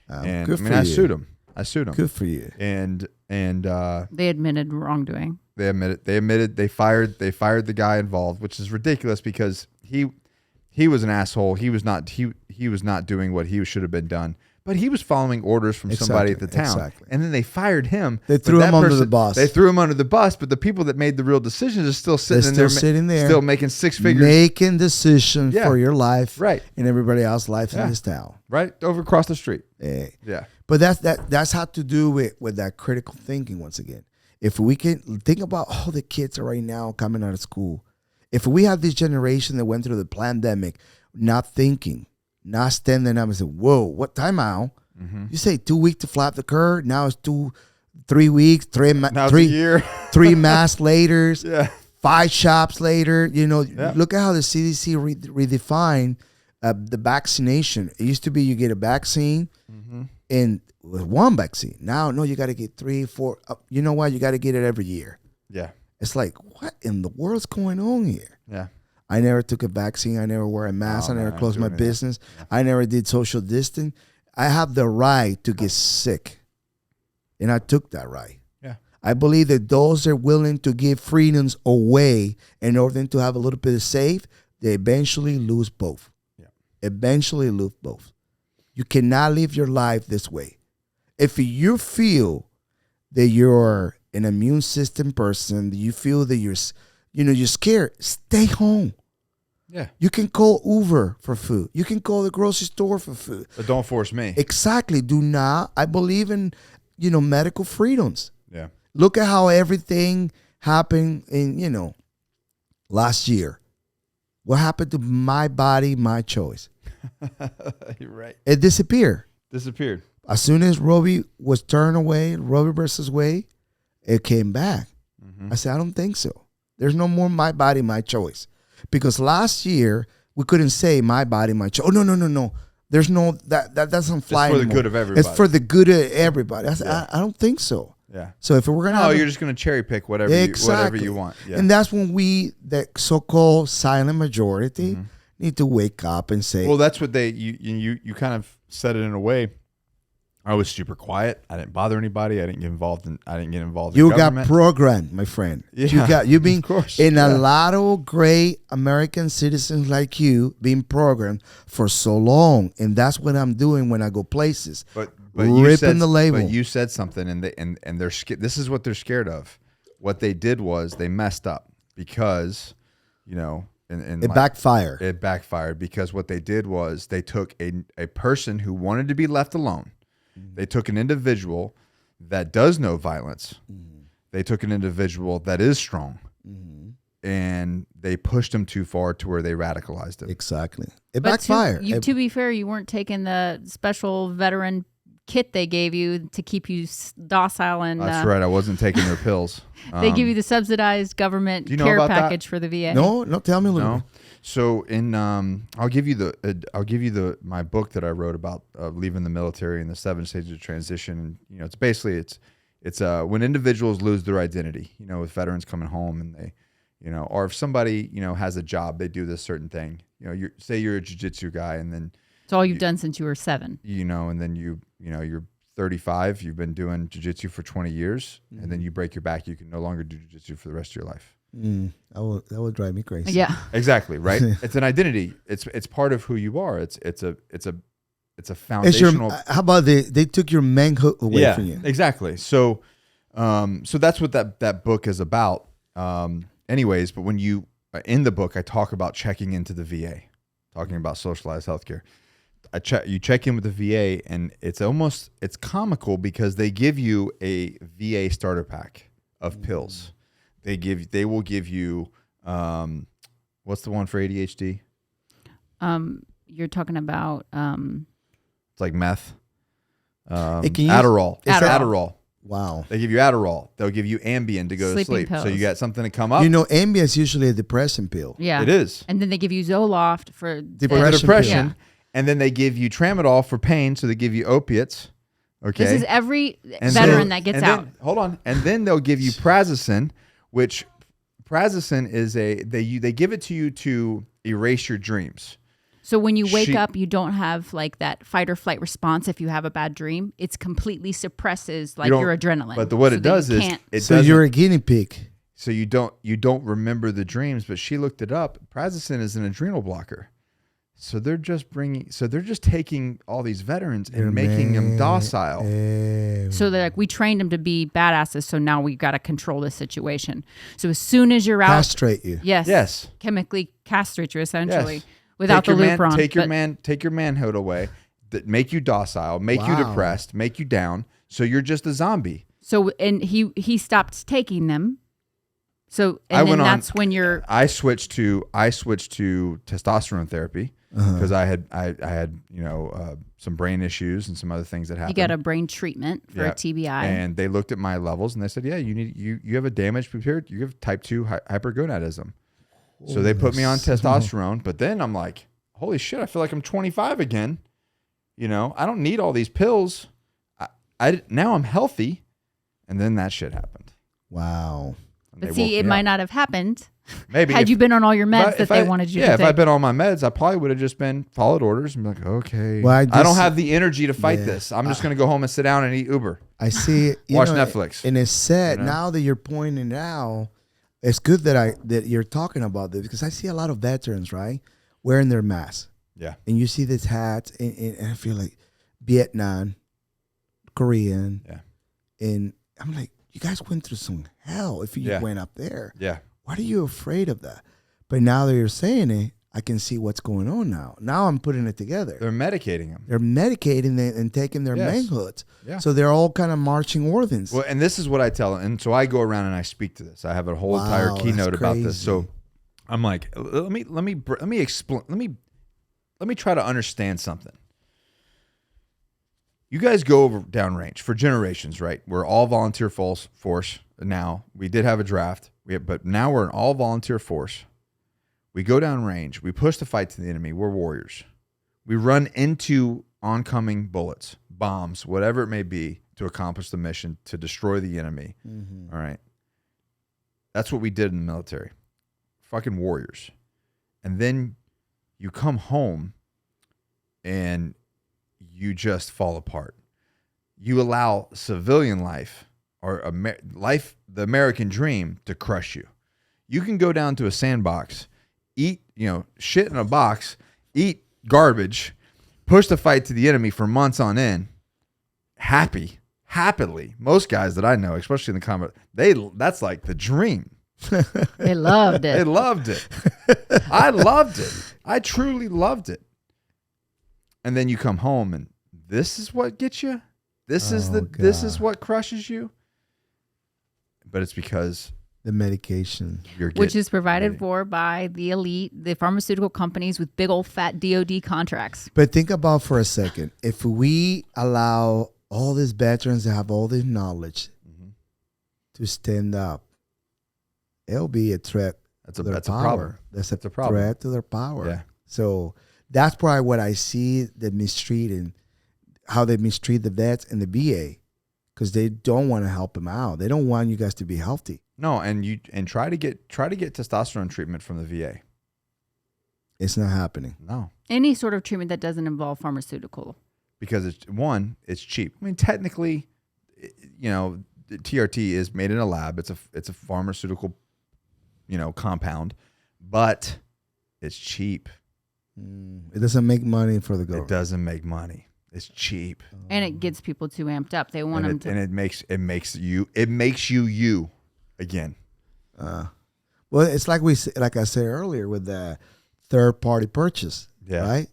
And I sued him. Good for you. And they admitted wrongdoing. They admitted they fired the guy involved, which is ridiculous because he was an asshole. He was not doing what he should have been done. But he was following orders from somebody at the town. And then they fired him. They threw him under the bus. They threw him under the bus, but the people that made the real decisions are still sitting there. Still making six figures. Making decisions for your life. Right. And everybody else's life in this town. Right. Over across the street. Yeah. But that's had to do with that critical thinking once again. If we can think about all the kids right now coming out of school. If we have this generation that went through the pandemic not thinking, not standing up and say, whoa, what time out? Mm-hmm. You say 2 weeks to flap the curve. Now it's 3 weeks, now 3 year. 3 mask later, 5 shops later. Look at how the CDC redefined the vaccination. It used to be you get a vaccine and with one vaccine. Now, no, you got to get 3, 4. You know why? You got to get it every year. Yeah. It's like, what in the world's going on here? Yeah. I never took a vaccine. I never wore a mask. I never closed my business. Yeah. I never did social distance. I have the right to get sick. And I took that right. Yeah. I believe that those that are willing to give freedoms away in order to have a little bit of safe, they eventually lose both. Yeah. Eventually lose both. You cannot live your life this way. If you feel that you're an immune system person, you feel that you're scared, stay home. Yeah. You can call Uber for food. You can call the grocery store for food. But don't force me. Exactly. Do not. I believe in, medical freedoms. Yeah. Look at how everything happened in, last year. What happened to my body, my choice? You're right. It disappeared. As soon as Roe was turned away, Roe versus Wade, it came back. Mm-hmm. I said, I don't think so. There's no more my body, my choice. Because last year, we couldn't say my body, my choice. Oh, no. There's no, that doesn't fly anymore. It's for the good of everybody. It's for the good of everybody. I don't think so. Yeah. So if we're going to you're just going to cherry pick whatever you want. Yeah. And that's when we, the so-called silent majority, need to wake up and say. Well, that's what you kind of said it in a way. I was super quiet. I didn't bother anybody. I didn't get involved in You government. got programmed, my friend. Yeah, you've been of course. in a lot of great American citizens like you being programmed for so long, and that's what I'm doing when I go places. But ripping the label. But you said something, and they're this is what they're scared of. What they did was they messed up because, you know, it backfired. It backfired because what they did was they took a person who wanted to be left alone. They took an individual that does know violence. They took an individual that is strong, and they pushed him too far to where they radicalized him. Exactly. It But backfired. to be fair, you weren't taking the special veteran kit they gave you to keep you docile and. That's right. I wasn't taking their pills. They give you the subsidized government care package for the VA. No, tell me a little. No. So I'll give you my book that I wrote about leaving the military and the 7 stages of transition. And, you know, it's basically it's when individuals lose their identity. You know, with veterans coming home and they, you know, or if somebody, you know, has a job, they do this certain thing. You know, say you're a jiu-jitsu guy, and then it's all you've done since you were 7. You know, and then you know you're 35. You've been doing jiu-jitsu for 20 years, and then you break your back. You can no longer do jiu-jitsu for the rest of your life. That would drive me crazy. Yeah, exactly. Right. It's an identity. It's part of who you are. It's a foundational. How about they took your manhood away from you? Exactly. So that's what that book is about. Anyways, but when you in the book, I talk about checking into the VA, talking about socialized healthcare. You check in with the VA, and it's comical because they give you a VA starter pack of pills. They will give you what's the one for ADHD? You're talking about it's like meth. Adderall. Adderall. Wow. They give you Adderall. They'll give you Ambien to go to sleep. Pills. So you got something to come up. You know, Ambien is usually a depressant pill. Yeah, it is. And then they give you Zoloft for depression. Yeah. And then they give you Tramadol for pain. So they give you opiates. Okay. This is every veteran that gets out. Hold on. And then they'll give you Prazosin, which Prazosin is they give it to you to erase your dreams. So when you wake up, you don't have like that fight or flight response. If you have a bad dream, it completely suppresses like your adrenaline. But what it does is you're a guinea pig. So you don't remember the dreams. But she looked it up. Prazosin is an adrenal blocker. So they're just taking all these veterans and making them docile. So they're like, we trained them to be badasses. So now we got to control this situation. So as soon as you're out, castrate you. Yes. Chemically castrate you essentially. Yes. Without the Lupron. Take your manhood away, make you docile, make you depressed, make you down, so you're just a zombie. So and he stopped taking them. So and that's when you're. I switched to testosterone therapy because I had some brain issues and some other things that happened. You got a brain treatment for a TBI, and they looked at my levels and they said, yeah, you have a damaged pituitary, you have type 2 hypergonadism. So they put me on testosterone, but then I'm like, holy shit, I feel like I'm 25 again. You know, I don't need all these pills. Now I'm healthy. And then that shit happened. Wow. But see, it might not have happened. Maybe had you been on all your meds that they wanted you to take. Yeah, if I'd been on my meds, I probably would have just been followed orders and be like, okay. Well, I don't have the energy to fight this. I'm just going to go home and sit down and eat Uber. I see it. Watch Netflix. And it's sad now that you're pointing out. It's good that you're talking about this because I see a lot of veterans, right, wearing their masks. Yeah. And you see this hat, and I feel like Vietnam, Korean. Yeah. And I'm like, you guys went through some hell if you went up there. Yeah. Why are you afraid of that? But now that you're saying it, I can see what's going on now. Now I'm putting it together. They're medicating them. They're medicating and taking their manhoods. Yeah. So they're all kind of marching orders. Well, and this is what I tell them. And so I go around and I speak to this. I have a whole entire keynote about this. So I'm like, let me explain. Let me try to understand something. You guys go over downrange for generations, right? We're all volunteer force now. We did have a draft, but now we're an all volunteer force. We go downrange. We push the fight to the enemy. We're warriors. We run into oncoming bullets, bombs, whatever it may be, to accomplish the mission, to destroy the enemy. Mm-hmm. All right. That's what we did in the military. Fucking warriors. And then you come home and you just fall apart. you allow civilian life or the American dream to crush you. You can go down to a sandbox, eat, shit in a box, eat garbage, push the fight to the enemy for months on end, happily. Most guys that I know, especially in the combat, that's like the dream. They loved it. They loved it. I loved it. I truly loved it. And then you come home and this is what gets you? This is what crushes you? But it's because the medication, which is provided for by the elite, the pharmaceutical companies with big old fat DOD contracts. But think about for a second, if we allow all these veterans to have all this knowledge to stand up, it'll be a threat. That's a problem. That's a threat to their power. Yeah. So that's probably what I see the mistreat and how they mistreat the vets and the VA, because they don't want to help them out. They don't want you guys to be healthy. No, and try to get testosterone treatment from the VA. It's not happening. No. Any sort of treatment that doesn't involve pharmaceutical. Because it's cheap. I mean, technically, the TRT is made in a lab. It's a pharmaceutical, compound, but it's cheap. It doesn't make money for the government. It doesn't make money. It's cheap. And it gets people too amped up. They want them to. And it makes you again. Well, it's like I said earlier with the third party purchase. Yeah. Right.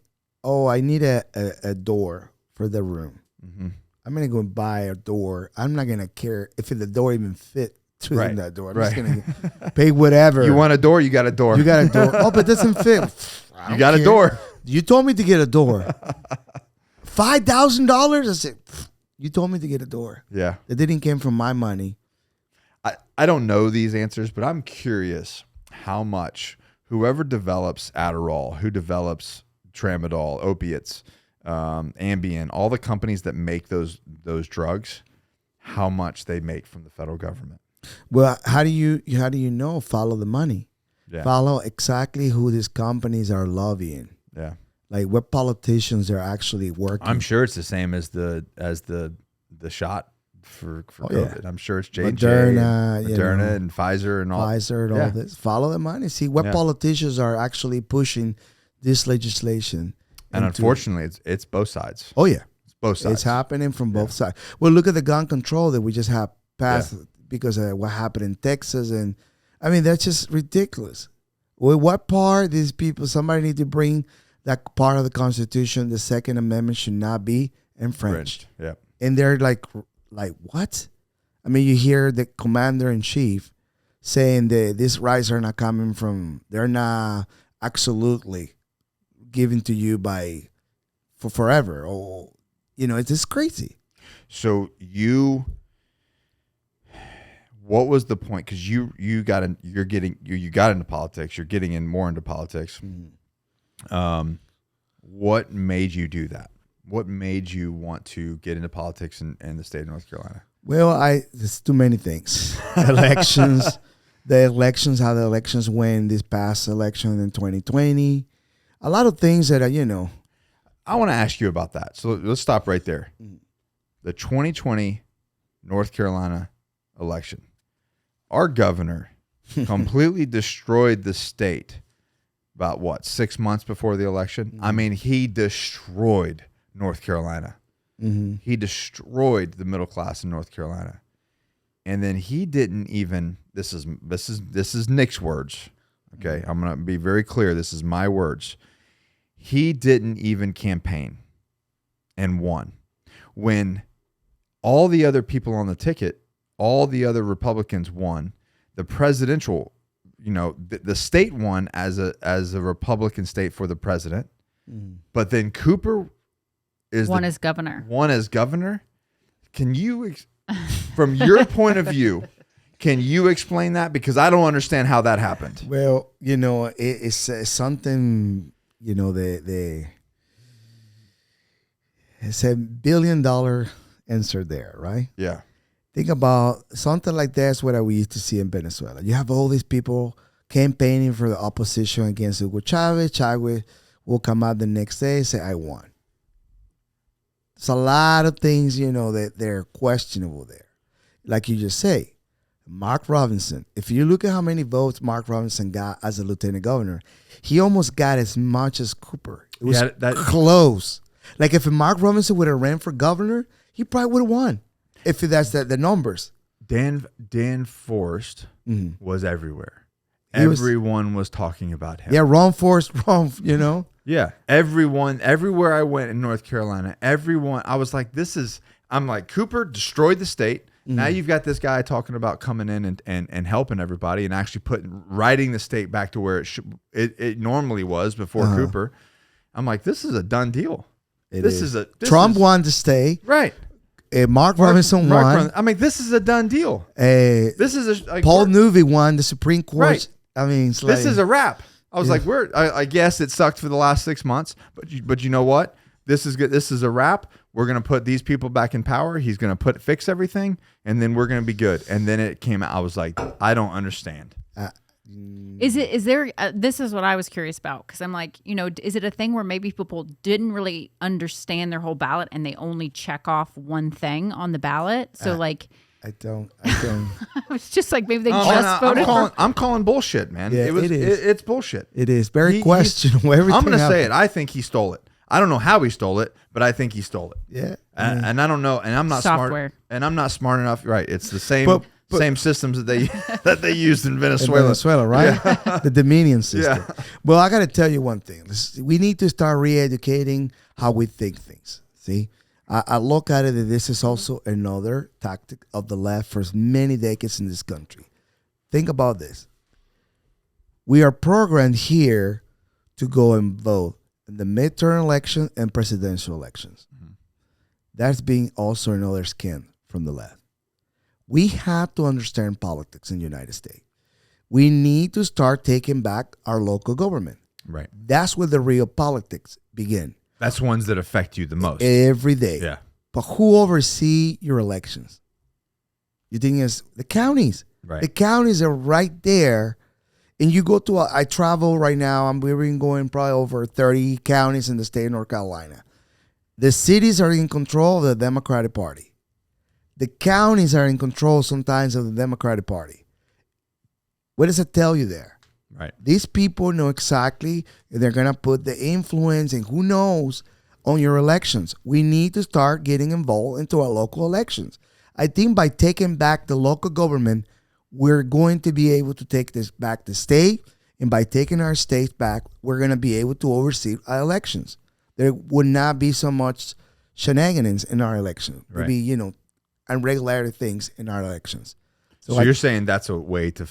Oh, I need a door for the room. Mm-hmm. I'm gonna go and buy a door. I'm not gonna care if the door even fit to that door. I'm just gonna pay whatever. You want a door? You got a door. You got a door. Oh, but it doesn't fit. You got a door. You told me to get a door. $5,000. I said, you told me to get a door. Yeah. It didn't come from my money. I don't know these answers, but I'm curious how much whoever develops Adderall, who develops Tramadol, opiates, Ambien, all the companies that make those drugs, how much they make from the federal government. Well, how do you know? Follow the money. Yeah. Follow exactly who these companies are lobbying. Yeah. Like what politicians are actually working. I'm sure it's the same as the shot for COVID. Yeah. I'm sure it's J&J, Moderna, and Pfizer and all. Pfizer and all this. Follow the money. See what politicians are actually pushing this legislation. And unfortunately, it's both sides. Oh yeah, it's both sides. It's happening from both sides. Well, look at the gun control that we just have passed because of what happened in Texas, and I mean that's just ridiculous. Well, what part these people? Somebody need to bring that part of the Constitution. The Second Amendment should not be infringed. Yeah, and they're like what? I mean, you hear the commander in chief saying that these rights are not coming from. They're not absolutely given to you for forever, or it's just crazy. So what was the point? Because you got into politics. You're getting in more into politics. Mm-hmm. What made you do that? What made you want to get into politics in the state of North Carolina? Well, there's too many things. Elections, how the elections went this past election in 2020. A lot of things that I want to ask you about that. So let's stop right there. The 2020 North Carolina election. Our governor completely destroyed the state about 6 months before the election. Mm-hmm. I mean, he destroyed North Carolina. Mm-hmm. He destroyed the middle class in North Carolina. And then he didn't even, this is Nick's words. Okay. I'm going to be very clear. This is my words. He didn't even campaign and won. When all the other people on the ticket, all the other Republicans won, the presidential, the state won as a Republican state for the president. But then Cooper won as governor. Won as governor. Can you, from your point of view, can you explain that? Because I don't understand how that happened. Well, it's something. It's a $1 billion answer there, right? Yeah. Think about something like that's what we used to see in Venezuela. You have all these people campaigning for the opposition against Hugo Chavez. Chavez will come out the next day and say, I won. There's a lot of things, that they're questionable there. Like you just say, Mark Robinson, if you look at how many votes Mark Robinson got as a lieutenant governor, he almost got as much as Cooper. It was close. Like if Mark Robinson would have ran for governor, he probably would have won. If that's the numbers. Dan Forrest was everywhere. Everyone was talking about him. Yeah, Ron Forrest, Yeah, everyone, everywhere I went in North Carolina, I was like, I'm like, Cooper destroyed the state. Now you've got this guy talking about coming in and helping everybody and actually writing the state back to where it normally was before Cooper. I'm like, this is a done deal. Trump wanted to stay. Right. Mark Robinson won. I mean, this is a done deal. This is Paul Newby won the Supreme Court. Right. I mean, this is a wrap. I was like, I guess it sucked for the last 6 months, but you know what? This is good. This is a wrap. We're gonna put these people back in power. He's gonna fix everything, and then we're gonna be good. And then it came out. I was like, I don't understand. Is there? This is what I was curious about, because I'm like, is it a thing where maybe people didn't really understand their whole ballot and they only check off one thing on the ballot? So I don't. It's just like maybe they voted. I'm calling bullshit, man. Yeah, it is. It's bullshit. It is very questionable. I'm going to say it. I think he stole it. I don't know how he stole it, but I think he stole it. Yeah. And I don't know. And I'm not smart. And I'm not smart enough. Right. It's the same same systems that they used in Venezuela. In Venezuela, right? Yeah. The Dominion system. Yeah. Well, I got to tell you one thing. We need to start re-educating how we think things. See? I look at it that this is also another tactic of the left for many decades in this country. Think about this. We are programmed here to go and vote in the midterm election and presidential elections. Mm-hmm. That's being also another scam from the left. We have to understand politics in the United States. We need to start taking back our local government. Right. That's where the real politics begin. That's ones that affect you the most. Every day. Yeah. But who oversee your elections? You think it's the counties. Right. The counties are right there. And you go to, I travel right now, we've been going probably over 30 counties in the state of North Carolina. The cities are in control of the Democratic Party. The counties are in control sometimes of the Democratic Party. What does it tell you there? Right. These people know exactly, they're going to put the influence and who knows on your elections. We need to start getting involved into our local elections. I think by taking back the local government, we're going to be able to take this back to state. And by taking our states back, we're going to be able to oversee our elections. There would not be so much shenanigans in our election. There'd be, irregularity things in our elections. So you're saying that's a way to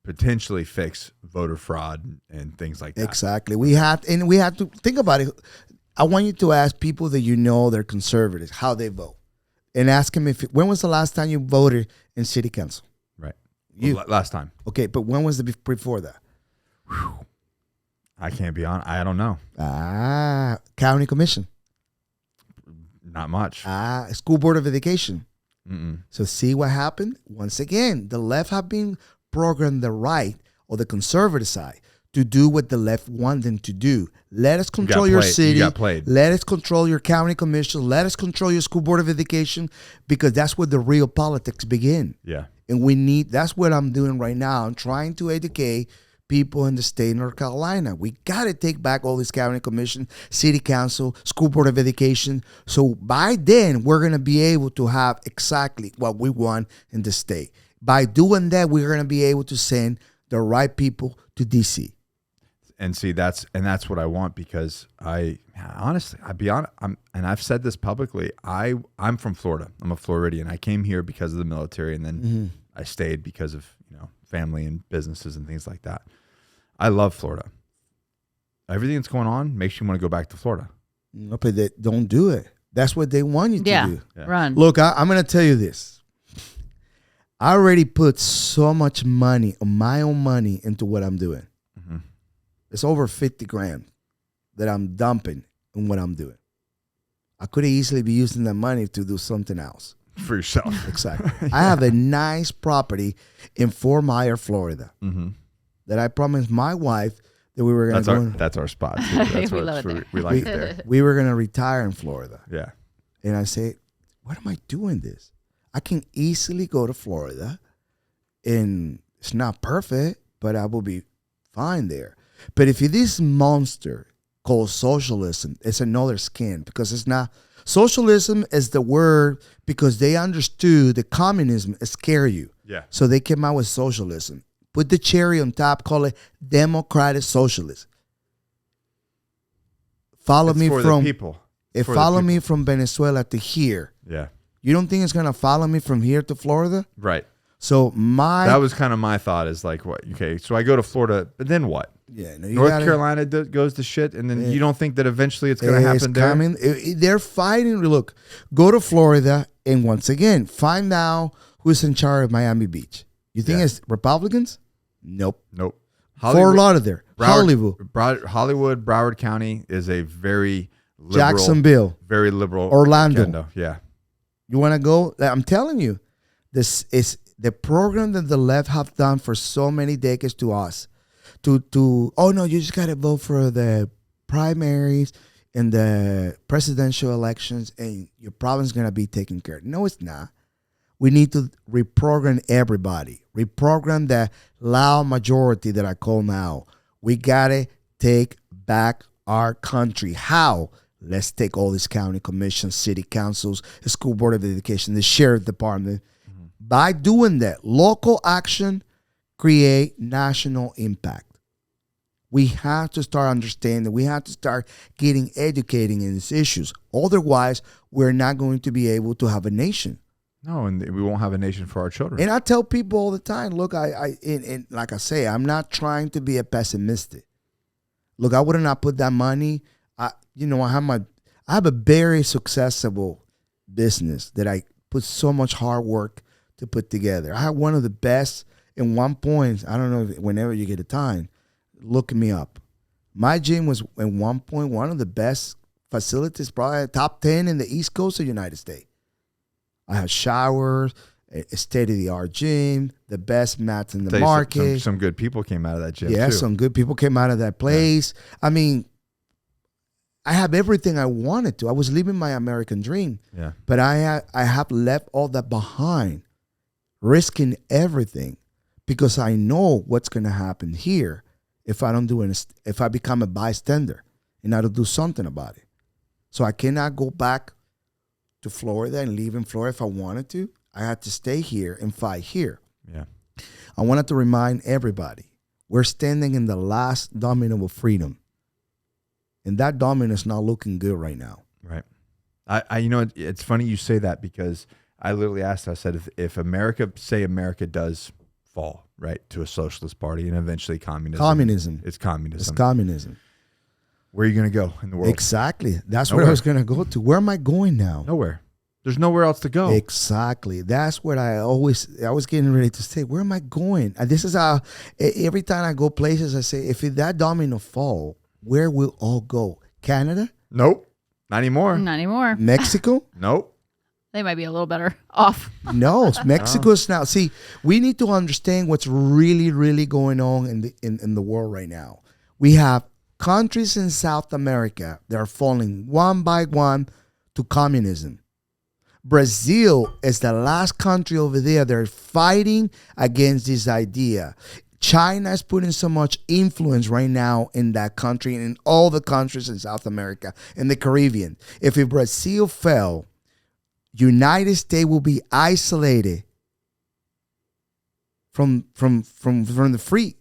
potentially fix voter fraud and things like that. Exactly. We have to think about it. I want you to ask people that they're conservatives, how they vote. And ask them when was the last time you voted in city council? Right. Last time. Okay, but when was before that? Whew. I can't be on. I don't know. County commission. Not much. School board of education. Mm-mm. So see what happened? Once again, the left have been programmed the right or the conservative side to do what the left want them to do. Let us control your city. You got played. Let us control your county commission. Let us control your school board of education, because that's where the real politics begin. Yeah. And that's what I'm doing right now. I'm trying to educate people in the state of North Carolina. We got to take back all this county commission, city council, school board of education. So by then, we're going to be able to have exactly what we want in the state. By doing that, we're going to be able to send the right people to D.C. And see, that's what I want, because I'll be honest, and I've said this publicly, I'm from Florida. I'm a Floridian. I came here because of the military, and then I stayed because of family and businesses and things like that. I love Florida. Everything that's going on makes you want to go back to Florida. No, but they don't do it. That's what they want you to do. Yeah, run. Look, I'm going to tell you this. I already put so much money, my own money, into what I'm doing. Mm-hmm. It's over 50 grand that I'm dumping in what I'm doing. I could easily be using that money to do something else. For yourself. Exactly. Yeah. I have a nice property in Fort Myers, Florida, that I promised my wife that we were going to go. That's our spot. Too. That's we like it there. We were going to retire in Florida. Yeah. And I say, why am I doing this? I can easily go to Florida, and it's not perfect, but I will be fine there. But if this monster called socialism, it's another skin, because it's not. Socialism is the word because they understood that communism scare you. Yeah. So they came out with socialism. Put the cherry on top, call it democratic socialism. Follow It's me for from the people. It For the follow people. me from Venezuela to here. Yeah. You don't think it's gonna follow me from here to Florida? Right. So That was kind of my thought. Is like, what? Okay, so I go to Florida, but then what? yeah, no, North Carolina goes to shit, and then you don't think that eventually it's going to happen there? coming. They're fighting. Look, go to Florida, and once again, find out who's in charge of Miami Beach. You think it's Republicans? Nope. Nope. Fort Lauderdale, Hollywood, Hollywood, Broward County is a very liberal, Jacksonville, very liberal. Orlando. agenda. Yeah. You want to go? I'm telling you, this is the program that the left have done for so many decades to us. Oh no, you just got to vote for the primaries and the presidential elections, and your problem's gonna be taken care of. No, it's not. We need to reprogram everybody. Reprogram the loud majority that I call now. We gotta take back our country. How? Let's take all these county commissions, city councils, the school board of education, the sheriff department. By doing that, local action create national impact. We have to start understanding. We have to start educating in these issues. Otherwise, we're not going to be able to have a nation. No, and we won't have a nation for our children. And I tell people all the time, look, and like I say, I'm not trying to be a pessimistic. Look, I would not put that money. I have a very successful business that I put so much hard work to put together. I have one of the best. In one point, I don't know, whenever you get a time, look me up. My gym was at one point one of the best facilities, probably top 10 in the East Coast of the United States. I have showers, a state-of-the-art gym, the best mats in the market. Some good people came out of that gym, yeah, too. some good people came out of that place. Yeah. I mean, I have everything I wanted to. I was living my American dream. Yeah. But I have left all that behind, risking everything, because I know what's going to happen here if I don't do it, if I become a bystander and I don't do something about it. So I cannot go back to Florida and leave in Florida if I wanted to. I had to stay here and fight here. Yeah. I wanted to remind everybody, we're standing in the last domino of freedom. And that domino is not looking good right now. Right. It's funny you say that, because I literally asked, I said, if America does fall, right, to a socialist party and eventually communism. It's communism. Where are you going to go in the world? Exactly. That's where I was going to go to. Where am I going now? Nowhere. There's nowhere else to go. Exactly. That's what I was getting ready to say. Where am I going? This is how, every time I go places, I say, if that domino fall, where will all go? Canada? Nope. Not anymore. Not anymore. Mexico? Nope. They might be a little better off. No, Mexico's now. See, we need to understand what's really, really going on in the world right now. We have countries in South America that are falling one by one to communism. Brazil is the last country over there. They're fighting against this idea. China is putting so much influence right now in that country and in all the countries in South America and the Caribbean. If Brazil fell, United States will be isolated from the free.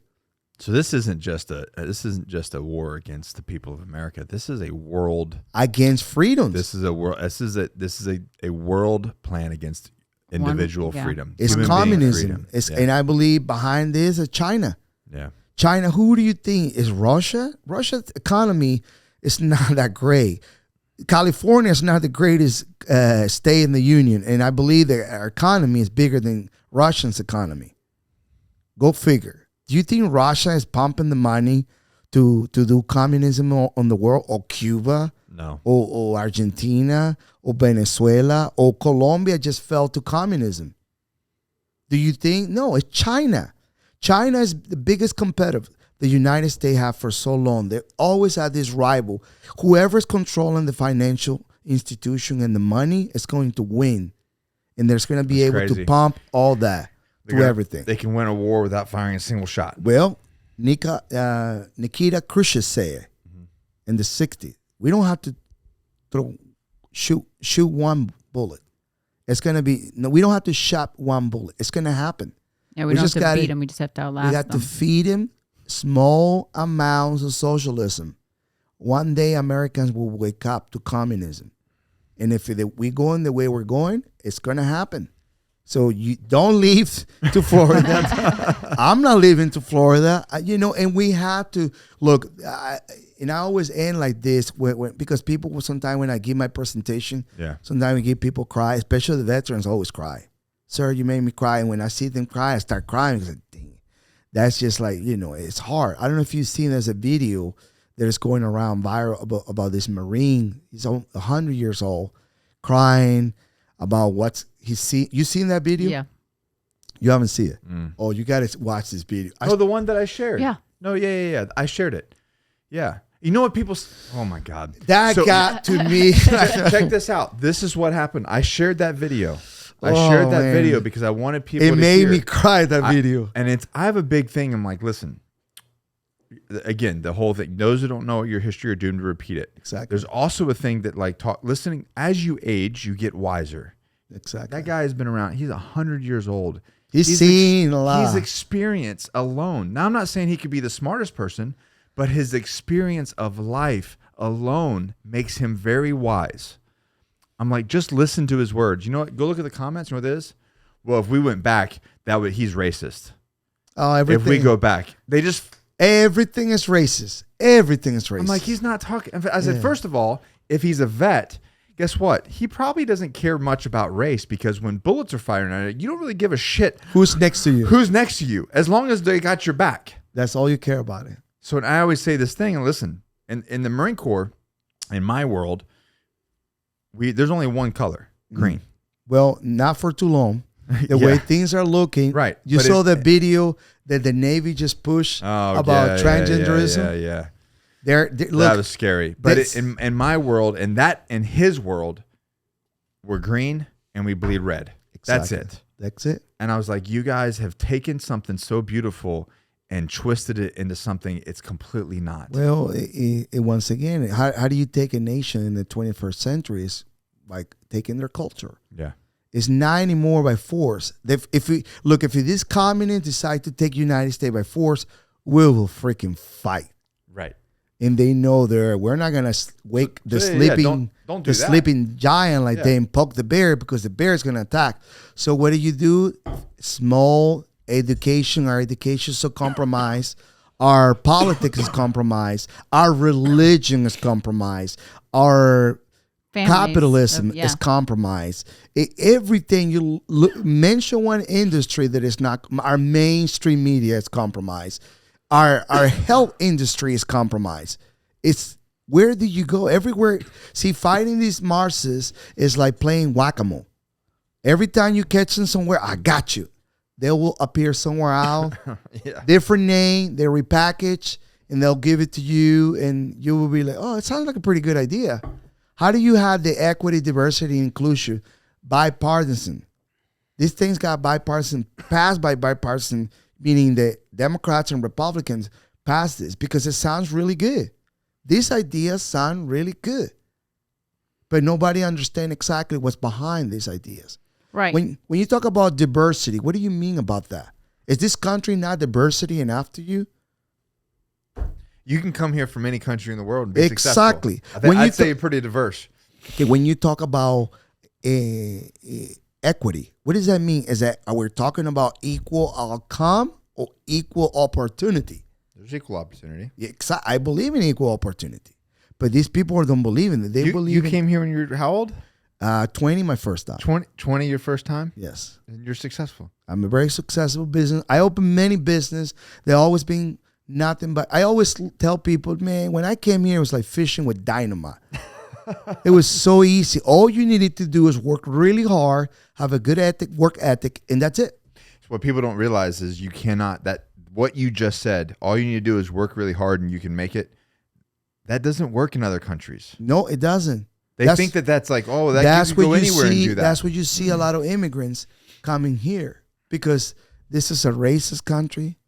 So this isn't just a war against the people of America. This is a world against freedoms. This is a world. This is a world plan against individual freedom. It's communism. And I believe behind this is China. Yeah. China. Who do you think is Russia? Russia's economy is not that great. California is not the greatest state in the union, and I believe that our economy is bigger than Russia's economy. Go figure. Do you think Russia is pumping the money to do communism on the world, or Cuba? No. Or Argentina, or Venezuela, or Colombia just fell to communism? Do you think? No, it's China. China is the biggest competitor the United States have for so long. They always had this rival. Whoever's controlling the financial institution and the money is going to win. And there's going to be able crazy. to pump all that to everything. They can win a war without firing a single shot. Well, Nikita Khrushchev said in the 60s, we don't have to shoot one bullet. It's going to be, no, we don't have to shot one bullet. It's going to happen. Yeah, we don't have to beat them. We just have to outlast them. We got to feed them small amounts of socialism. One day Americans will wake up to communism. And if we go in the way we're going, it's going to happen. So you don't leave to Florida. I'm not leaving to Florida. And we have to look. And I always end like this because people sometimes when I give my presentation, sometimes we give people cry, especially the veterans always cry. Sir, you made me cry. And when I see them cry, I start crying. It's like, dang, that's just like, it's hard. I don't know if you've seen there's a video that is going around viral about this Marine. He's 100 years old, crying about what's he's seen. You seen that video? Yeah. You haven't seen it? Oh, you got to watch this video. The one that I shared. Yeah. No, yeah. I shared it. Yeah. You know what people... Oh, my God. That got to me. Check this out. This is what happened. I shared that video. I shared that video because I wanted people to hear. It made me cry, that video. I have a big thing. I'm like, listen, again, the whole thing, those who don't know your history are doomed to repeat it. Exactly. There's also a thing that listening, as you age, you get wiser. Exactly. That guy has been around. He's 100 years old. He's seen a lot. His experience alone. Now, I'm not saying he could be the smartest person, but his experience of life alone makes him very wise. I'm like, just listen to his words. You know what? Go look at the comments. You know what it is? Well, if we went back, he's racist. Oh, everything. If we go back, everything is racist. Everything is racist. I'm like, he's not talking. I said, first of all, if he's a vet, guess what? He probably doesn't care much about race because when bullets are firing at it, you don't really give a shit. Who's next to you? As long as they got your back. That's all you care about it. So I always say this thing, and listen, in the Marine Corps, in my world, there's only one color, green. Well, not for too long. The way things are looking. Right. You saw the video that the Navy just pushed about transgenderism. Yeah. Look, that was scary. But in my world, and in his world, we're green and we bleed red. Exactly. That's it. And I was like, you guys have taken something so beautiful and twisted it into something it's completely not. Well, once again, how do you take a nation in the 21st century? Is like taking their culture. Yeah. It's not anymore by force. If this communists decide to take United States by force, we will freaking fight. Right. And they know we're not gonna wake the sleeping sleeping giant like they and poke the bear because the bear is gonna attack. So what do? Small education. Our education is so compromised. Our politics is compromised. Our religion is compromised. Our capitalism is compromised. Everything you mention one industry that is not, our mainstream media is compromised. Our health industry is compromised. It's where do you go? Everywhere. See, fighting these Marxists is like playing whack-a-mole. Every time you catch them somewhere, I got you. They will appear somewhere else, different name, they repackage, and they'll give it to you, and you will be like, oh, it sounds like a pretty good idea. How do you have the equity, diversity, inclusion, bipartisan? These things got bipartisan, passed by bipartisan, meaning that Democrats and Republicans passed this because it sounds really good. These ideas sound really good. But nobody understands exactly what's behind these ideas. Right. When you talk about diversity, what do you mean about that? Is this country not diversity enough to you? You can come here from any country in the world and be exactly. successful. I'd say you're pretty diverse. Okay, when you talk about equity, what does that mean? Are we talking about equal outcome or equal opportunity? There's equal opportunity. Yeah, I believe in equal opportunity. But these people don't believe in it. You came here when you were how old? 20, my first time. 20 your first time? Yes. And you're successful. I'm a very successful business. I opened many business. They've always been nothing but, I always tell people, man, when I came here, it was like fishing with dynamite. It was so easy. All you needed to do is work really hard, have a good work ethic, and that's it. So what people don't realize is what you just said, all you need to do is work really hard and you can make it. That doesn't work in other countries. No, it doesn't. They think that that's like, oh, that you can go anywhere and do that. That's what you see a lot of immigrants coming here because this is a racist country.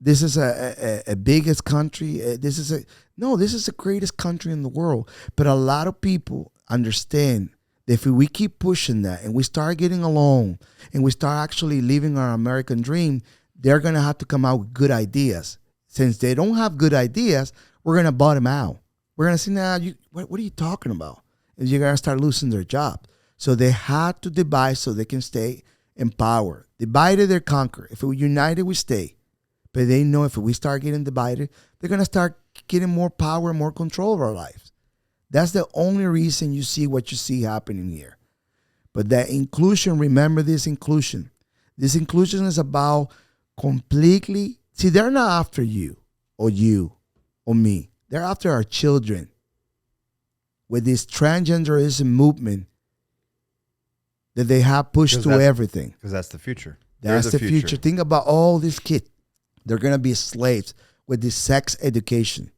This is a biggest country. This is the greatest country in the world. But a lot of people understand that if we keep pushing that and we start getting along and we start actually living our American dream, they're going to have to come out with good ideas. Since they don't have good ideas, we're going to bottom out. We're going to say, nah, what are you talking about? And you're going to start losing their job. So they had to divide so they can stay in power. Divided, they conquer. If we're united, we stay. But they know if we start getting divided, they're going to start getting more power and more control of our lives. That's the only reason you see what you see happening here. But that inclusion, remember this inclusion. This inclusion is about completely, see, they're not after you or me. They're after our children. With this transgenderism movement that they have pushed through everything. Because that's the future. That's the future. Think about all these kids. They're going to be slaves with this sex education.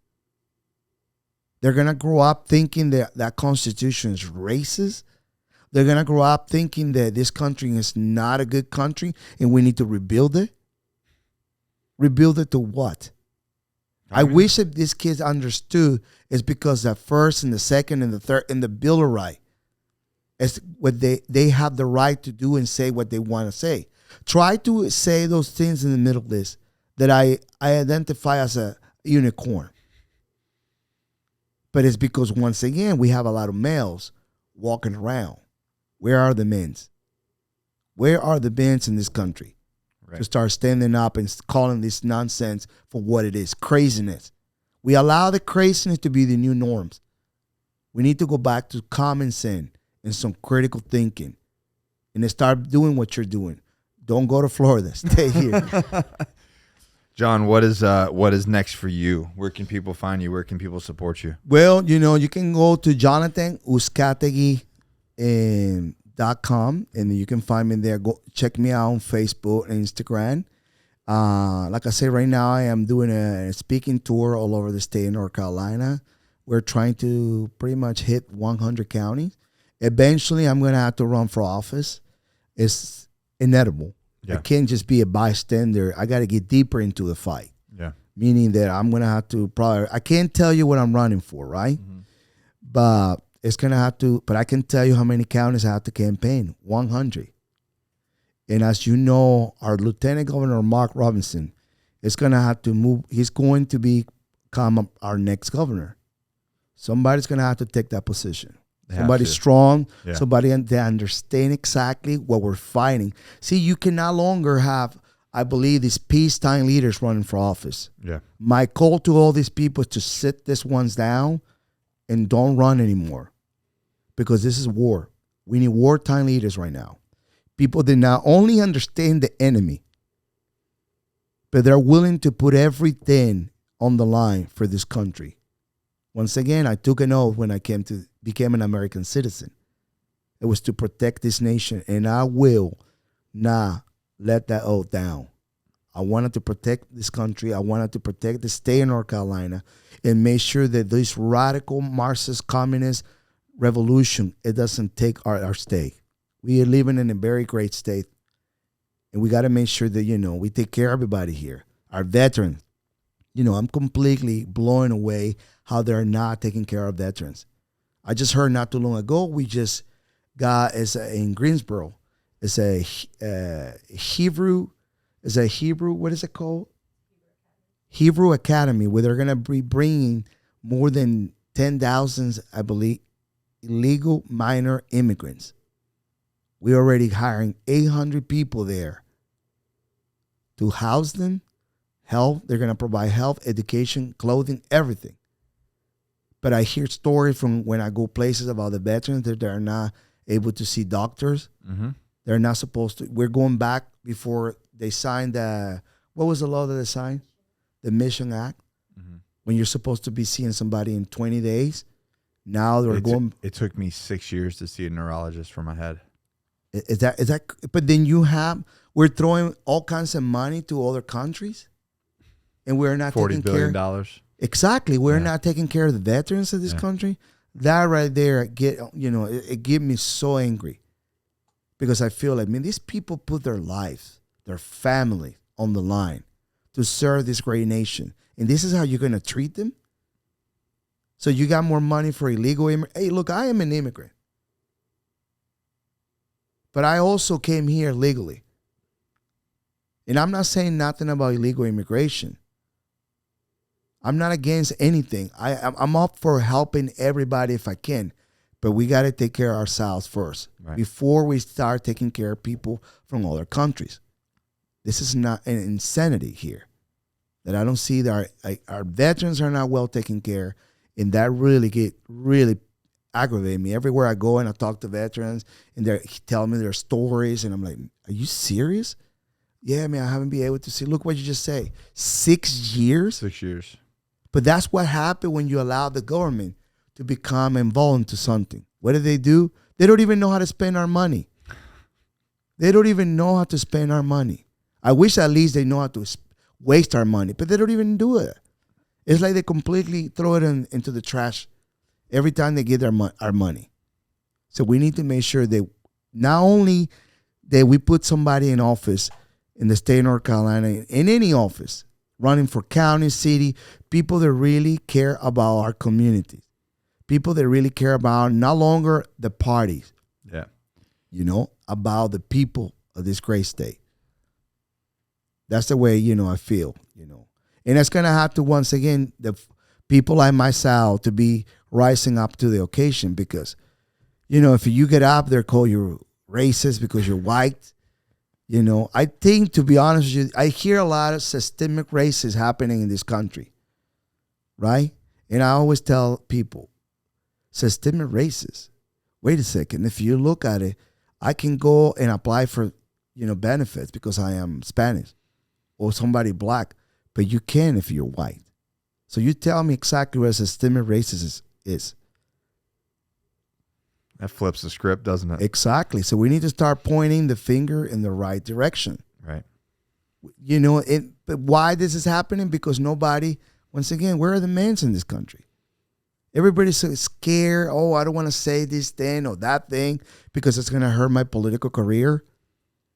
They're going to grow up thinking that Constitution is racist. They're going to grow up thinking that this country is not a good country and we need to rebuild it. Rebuild it to what? I wish that these kids understood it's because the first and the second and the third and the Bill of Rights is what they have the right to do and say what they want to say. Try to say those things in the middle list that I identify as a unicorn. But it's because, once again, we have a lot of males walking around. Where are the men? Where are the men in this country? Right. To start standing up and calling this nonsense for what it is, craziness. We allow the craziness to be the new norms. We need to go back to common sense and some critical thinking and then start doing what you're doing. Don't go to Florida. Stay here. John, what is next for you? Where can people find you? Where can people support you? Well, you can go to Uzcategui.com and you can find me there. Go check me out on Facebook and Instagram. Like I said, right now I am doing a speaking tour all over the state of North Carolina. We're trying to pretty much hit 100 counties. Eventually, I'm going to have to run for office. It's inevitable. Yeah. I can't just be a bystander. I got to get deeper into the fight. Yeah. Meaning that I'm going to have to I can't tell you what I'm running for, right? Mm-hmm. But it's going to have to, but I can tell you how many counties I have to campaign, 100. And as you know, our Lieutenant Governor, Mark Robinson, is going to have to move. He's going to become our next governor. Somebody's going to have to take that position. Somebody strong, somebody that understand exactly what we're fighting. See, you can no longer have, I believe, these peacetime leaders running for office. Yeah. My call to all these people is to sit these ones down and don't run anymore, because this is war. We need wartime leaders right now. People that not only understand the enemy, but they're willing to put everything on the line for this country. Once again, I took an oath when I became an American citizen. It was to protect this nation, and I will not let that oath down. I wanted to protect this country. I wanted to protect the state of North Carolina and make sure that this radical Marxist communist revolution, it doesn't take our state. We are living in a very great state, and we got to make sure that, we take care of everybody here. Our veterans. I'm completely blown away how they're not taking care of veterans. I just heard not too long ago, we just got, in Greensboro, it's a Hebrew, what is it called? Hebrew Academy, where they're going to be bringing more than 10,000, I believe, illegal minor immigrants. We're already hiring 800 people there to house them. Health, they're going to provide health, education, clothing, everything. But I hear stories from when I go places about the veterans that they're not able to see doctors. Mm-hmm. They're not supposed to. We're going back before they signed what was the law that they signed? The Mission Act. Mm-hmm. When you're supposed to be seeing somebody in 20 days. Now they're going. It took me 6 years to see a neurologist for my head. Is that? But then we're throwing all kinds of money to other countries. And we're not $40 billion. Exactly. We're not taking care of the veterans of this country. That right there, it get me so angry because I feel like, man, these people put their lives, their family on the line to serve this great nation. And this is how you're going to treat them? So you got more money for illegal immigrants? Hey, look, I am an immigrant. But I also came here legally. And I'm not saying nothing about illegal immigration. I'm not against anything. I'm up for helping everybody if I can. But we got to take care of ourselves first before we start taking care of people from other countries. This is not an insanity here. That I don't see that our veterans are not well taken care, and that really aggravate me. Everywhere I go and I talk to veterans, and they tell me their stories, and I'm like, "Are you serious?" Yeah, man, I haven't been able to see. Look what you just say. 6 years. 6 years. But that's what happened when you allow the government to become involved into something. What do? They don't even know how to spend our money. They don't even know how to spend our money. I wish at least they know how to waste our money, but they don't even do it. It's like they completely throw it into the trash every time they get our money. So we need to make sure that not only that we put somebody in office in the state of North Carolina, in any office, running for county, city, people that really care about our communities, people that really care about no longer the parties, about the people of this great state. That's the way, I feel, And it's going to have to, once again, the people like myself to be rising up to the occasion because, if you get up there, call you racist because you're white. I think, to be honest with you, I hear a lot of systemic racism happening in this country, right? And I always tell people, systemic racism, wait a second, if you look at it, I can go and apply for, benefits because I am Spanish or somebody black, but you can if you're white. So you tell me exactly what systemic racism is. That flips the script, doesn't it? Exactly. So we need to start pointing the finger in the right direction. Right. But why this is happening? Because nobody, once again, where are the men in this country? Everybody's so scared. Oh, I don't want to say this thing or that thing because it's going to hurt my political career.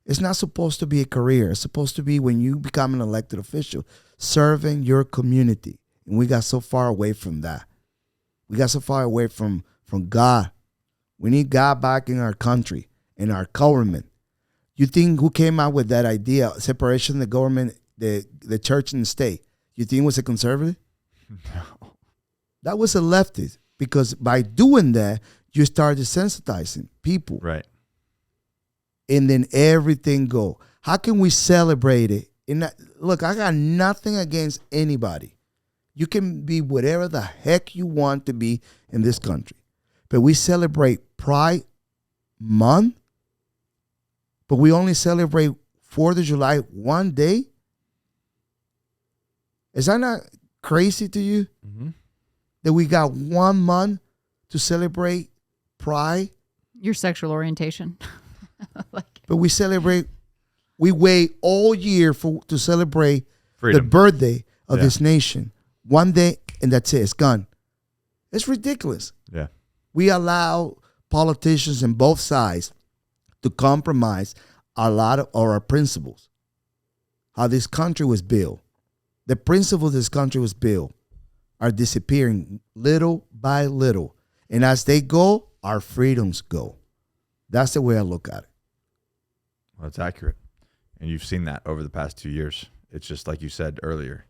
It's not supposed to be a career. It's supposed to be when you become an elected official, serving your community. And we got so far away from that. We got so far away from God. We need God back in our country, in our government. You think who came out with that idea, separation of the government, the church and the state? You think it was a conservative? No. That was a leftist because by doing that, you start desensitizing people. Right. And then everything go. How can we celebrate it? Look, I got nothing against anybody. You can be whatever the heck you want to be in this country. But we celebrate Pride Month, but we only celebrate 4th of July one day? Is that not crazy to you? Mm-hmm. That we got 1 month to celebrate Pride? Your sexual orientation. But we wait all year to celebrate Freedom. the birthday of this nation. One day, and that's it. It's gone. It's ridiculous. Yeah. We allow politicians on both sides to compromise a lot of our principles. How this country was built. The principles this country was built are disappearing little by little. And as they go, our freedoms go. That's the way I look at it. Well, it's accurate. And you've seen that over the past 2 years. It's just like you said earlier.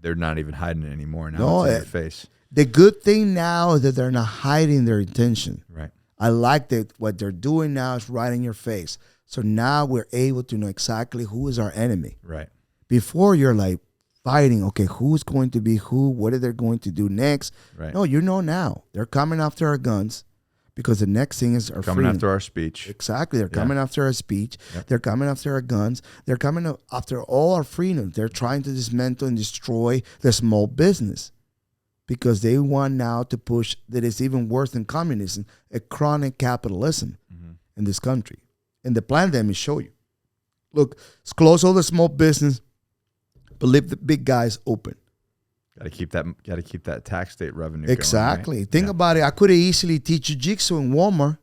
They're not even hiding it anymore. Now it's in their face. The good thing now is that they're not hiding their intention. Right. I like that what they're doing now is right in your face. So now we're able to know exactly who is our enemy. Right. Before you're like fighting, okay, who's going to be who? What are they going to do next? Right. No, you know now. They're coming after our guns because the next thing is our coming freedom. after our speech. Exactly. They're coming after our speech. Yep. They're coming after our guns. They're coming after all our freedom. They're trying to dismantle and destroy the small business because they want now to push that it's even worse than communism, a chronic capitalism in this country. And the plan, let me show you. Look, let's close all the small business, but leave the big guys open. Got to keep that tax state revenue. Exactly. Going, right? Think about it. I could have easily teach jiu-jitsu in Walmart,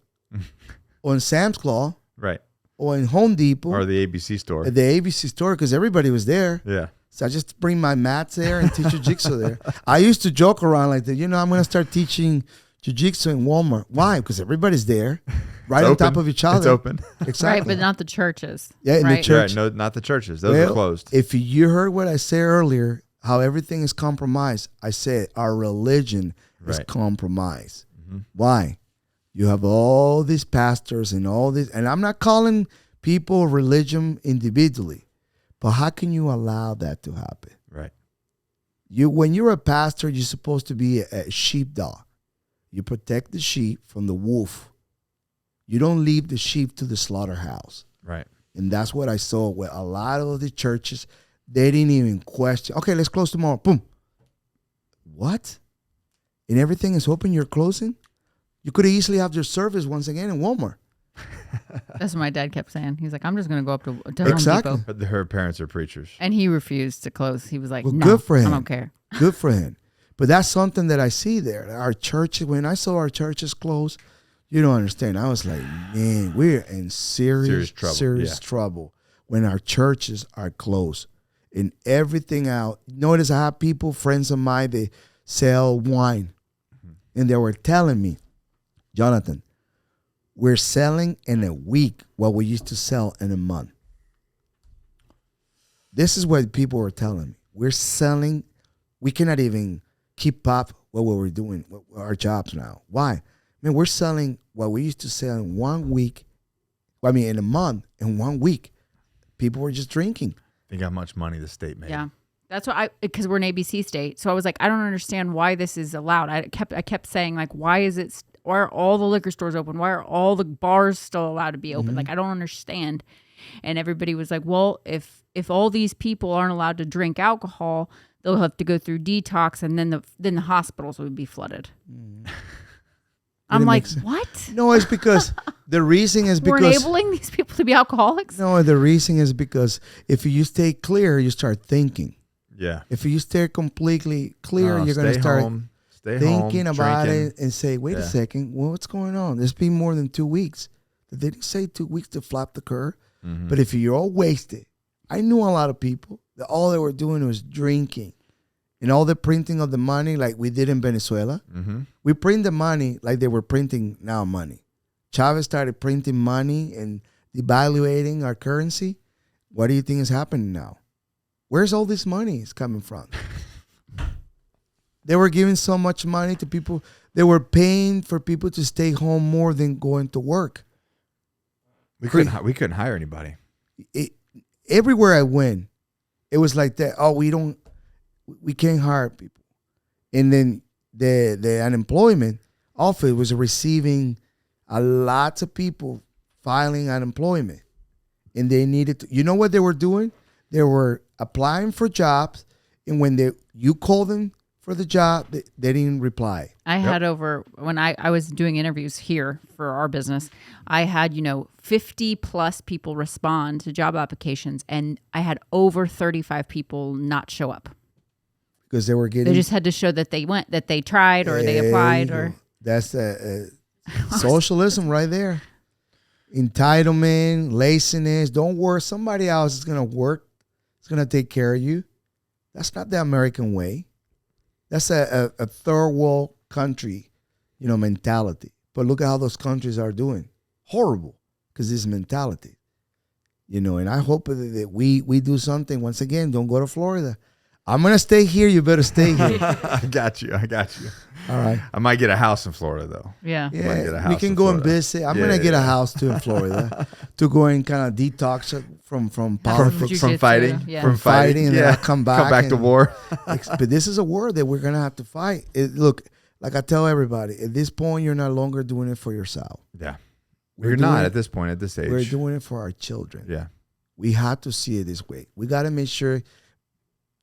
or in Sam's Club, right, or in Home Depot, or the ABC store. At the ABC store, because everybody was there. Yeah. So I just bring my mats there and teach jiu-jitsu there. I used to joke around like that. I'm going to start teaching jiu-jitsu in Walmart. Why? Because everybody's there, right on top of each other. It's open. Exactly. Right, but not the churches. Yeah, in right? the church. Yeah, no, not the churches. Those are closed. If you heard what I said earlier, how everything is compromised, I said our religion is compromised. Mm-hmm. Why? You have all these pastors and all this, and I'm not calling people religion individually, but how can you allow that to happen? Right. When you're a pastor, you're supposed to be a sheepdog. You protect the sheep from the wolf. You don't leave the sheep to the slaughterhouse. Right. And that's what I saw with a lot of the churches. They didn't even question. Okay, let's close tomorrow. Boom. What? And everything is open, you're closing? You could easily have your service once again in Walmart. That's what my dad kept saying. He's like, I'm just going to go up to Exactly. Home Depot. But her parents are preachers. And he refused to close. He was like, Well, no, good for him. I don't care. Good for him. But that's something that I see there. Our church, when I saw our churches close, you don't understand. I was like, man, we're in serious trouble when our churches are closed and everything out. Notice I have people, friends of mine, they sell wine. And they were telling me, Jonathan, we're selling in a week what we used to sell in a month. This is what people were telling me. We're selling, we cannot even keep up what we were doing, our jobs now. Why? Man, we're selling what we used to sell in 1 week. In a month, in 1 week. People were just drinking. Think how much money the state made. Yeah. That's what because we're an ABC state. So I was like, I don't understand why this is allowed. I kept saying, like, why are all the liquor stores open? Why are all the bars still allowed to be open? Like, I don't understand. And everybody was like, well, if all these people aren't allowed to drink alcohol, they'll have to go through detox, and then the hospitals would be flooded. I'm like, what? No, it's because the reason is because we're enabling these people to be alcoholics. No, the reason is because if you stay clear, you start thinking. Yeah. If you stay completely clear, you're going to start thinking about it and say, wait a second, well, what's going on? There's been more than 2 weeks. They didn't say 2 weeks to flap the curve. Mm-hmm. But if you're all wasted, I knew a lot of people that all they were doing was drinking. And all the printing of the money like we did in Venezuela. Mm-hmm. We print the money like they were printing now money. Chavez started printing money and devaluating our currency. What do you think is happening now? Where's all this money is coming from? They were giving so much money to people. They were paying for people to stay home more than going to work. We couldn't hire anybody. Everywhere I went, it was like that. Oh, we can't hire people. And then the unemployment office was receiving a lot of people filing unemployment. And they needed to, you know what they were doing? They were applying for jobs. And when you call them for the job, they didn't reply. I had when I was doing interviews here for our business, I had, 50 plus people respond to job applications. And I had over 35 people not show up. Because they were getting. They just had to show that they tried or they applied or. That's socialism right there. Entitlement, laziness. Don't work. Somebody else is going to work. It's going to take care of you. That's not the American way. That's a third world country, mentality. But look at how those countries are doing. Horrible. Because this mentality. And I hope that we do something. Once again, don't go to Florida. I'm going to stay here. You better stay here. I got you. All right. I might get a house in Florida, though. Yeah. We can go and visit. I'm going to get a house, too, in Florida to go and kind of detox from politics. From fighting. Yeah. From fighting. And then I'll come back. Come back to war. But this is a war that we're going to have to fight. Look, like I tell everybody, at this point, you're no longer doing it for yourself. Yeah. We're not at this point, at this age. We're doing it for our children. Yeah. We have to see it this way. We got to make sure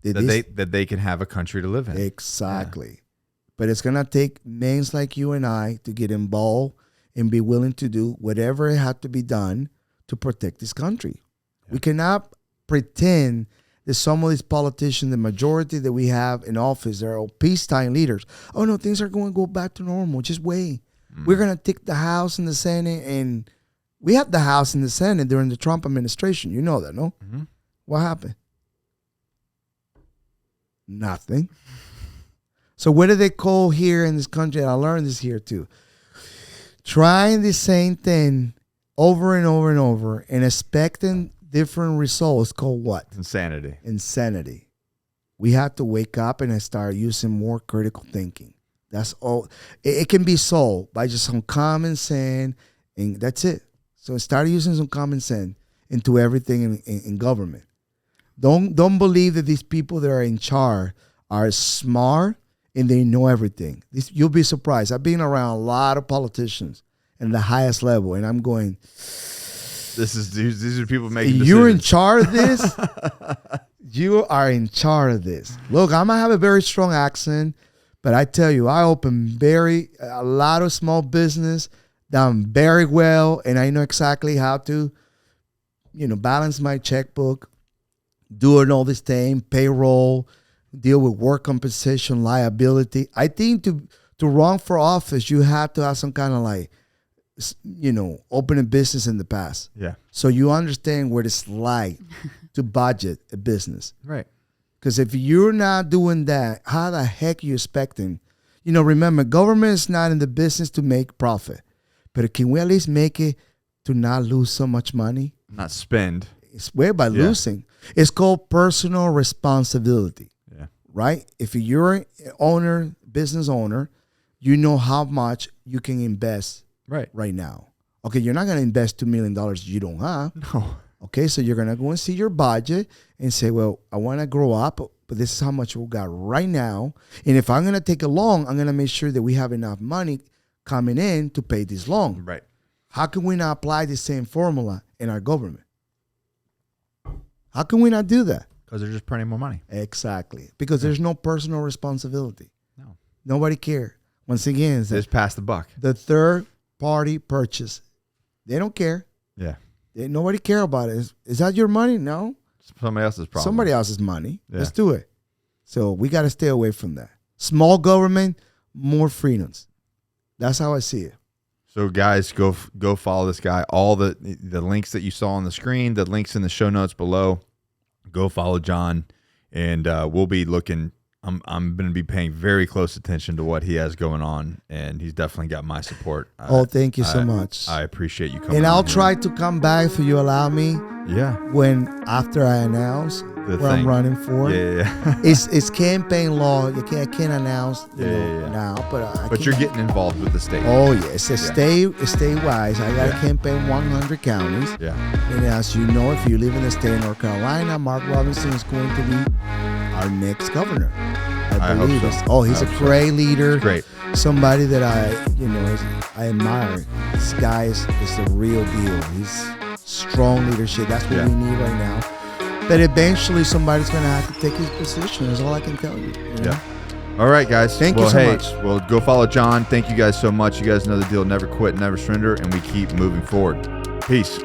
that they can have a country to live in. Exactly. Yeah. But it's going to take men like you and I to get involved and be willing to do whatever it had to be done to protect this country. Yeah. We cannot pretend that some of these politicians, the majority that we have in office, they're all peacetime leaders. Oh no, things are going to go back to normal. Just wait. We're going to take the House and the Senate, and we had the House and the Senate during the Trump administration. You know that, no? Mm-hmm. What happened? Nothing. So what do they call here in this country? And I learned this here too. Trying the same thing over and over and over and expecting different results called what? Insanity. Insanity. We have to wake up and start using more critical thinking. That's all. It can be solved by just some common sense, and that's it. So start using some common sense into everything in government. Don't believe that these people that are in charge are smart and they know everything. You'll be surprised. I've been around a lot of politicians at the highest level, and I'm going, these are people making decisions. You're in charge of this? You are in charge of this. Look, I might have a very strong accent, but I tell you, I open a lot of small business, done very well, and I know exactly how to, balance my checkbook, doing all this thing, payroll, deal with work compensation, liability. I think to run for office, you have to have some kind of open a business in the past. Yeah. So you understand what it's like to budget a business. Right. Because if you're not doing that, how the heck are you expecting? Remember, government is not in the business to make profit. But can we at least make it to not lose so much money? Not spend. It's by losing. It's called personal responsibility. Yeah. Right? If you're an business owner, you know how much you can invest right now. Okay, you're not going to invest $2 million you don't have. No. Okay, so you're going to go and see your budget and say, well, I want to grow up, but this is how much we got right now. And if I'm going to take a loan, I'm going to make sure that we have enough money coming in to pay this loan. Right. How can we not apply the same formula in our government? How can we not do that? Because they're just printing more money. Exactly. Because there's no personal responsibility. No. Nobody cares. Once again, it's just pass the buck. The third party purchase. They don't care. Yeah. Nobody care about it. Is that your money? No. Somebody else's problem. Somebody else's money. Yeah. Let's do it. So we got to stay away from that. Small government, more freedoms. That's how I see it. So guys, go follow this guy. All the links that you saw on the screen, the links in the show notes below. Go follow John, and we'll be looking. I'm going to be paying very close attention to what he has going on, and he's definitely got my support. Thank you so much. I appreciate you coming. And I'll try to come back if you allow me. Yeah. After I announce I'm running for. Yeah. It's campaign law. I can't announce now, but you're getting involved with the state. Oh yeah, it's statewide. I got to campaign 100 counties. Yeah. And as you know, if you live in the state of North Carolina, Mark Robinson is going to be our next governor. I believe hope so. Oh, he's a great leader. Great. Somebody that I admire. This guy is the real deal. He's strong leadership. That's what we need right now. But eventually somebody's going to have to take his position. That's all I can tell you. Yeah. All right, guys. Thank you so much. Well, go follow John. Thank you guys so much. You guys know the deal. Never quit, never surrender, and we keep moving forward. Peace.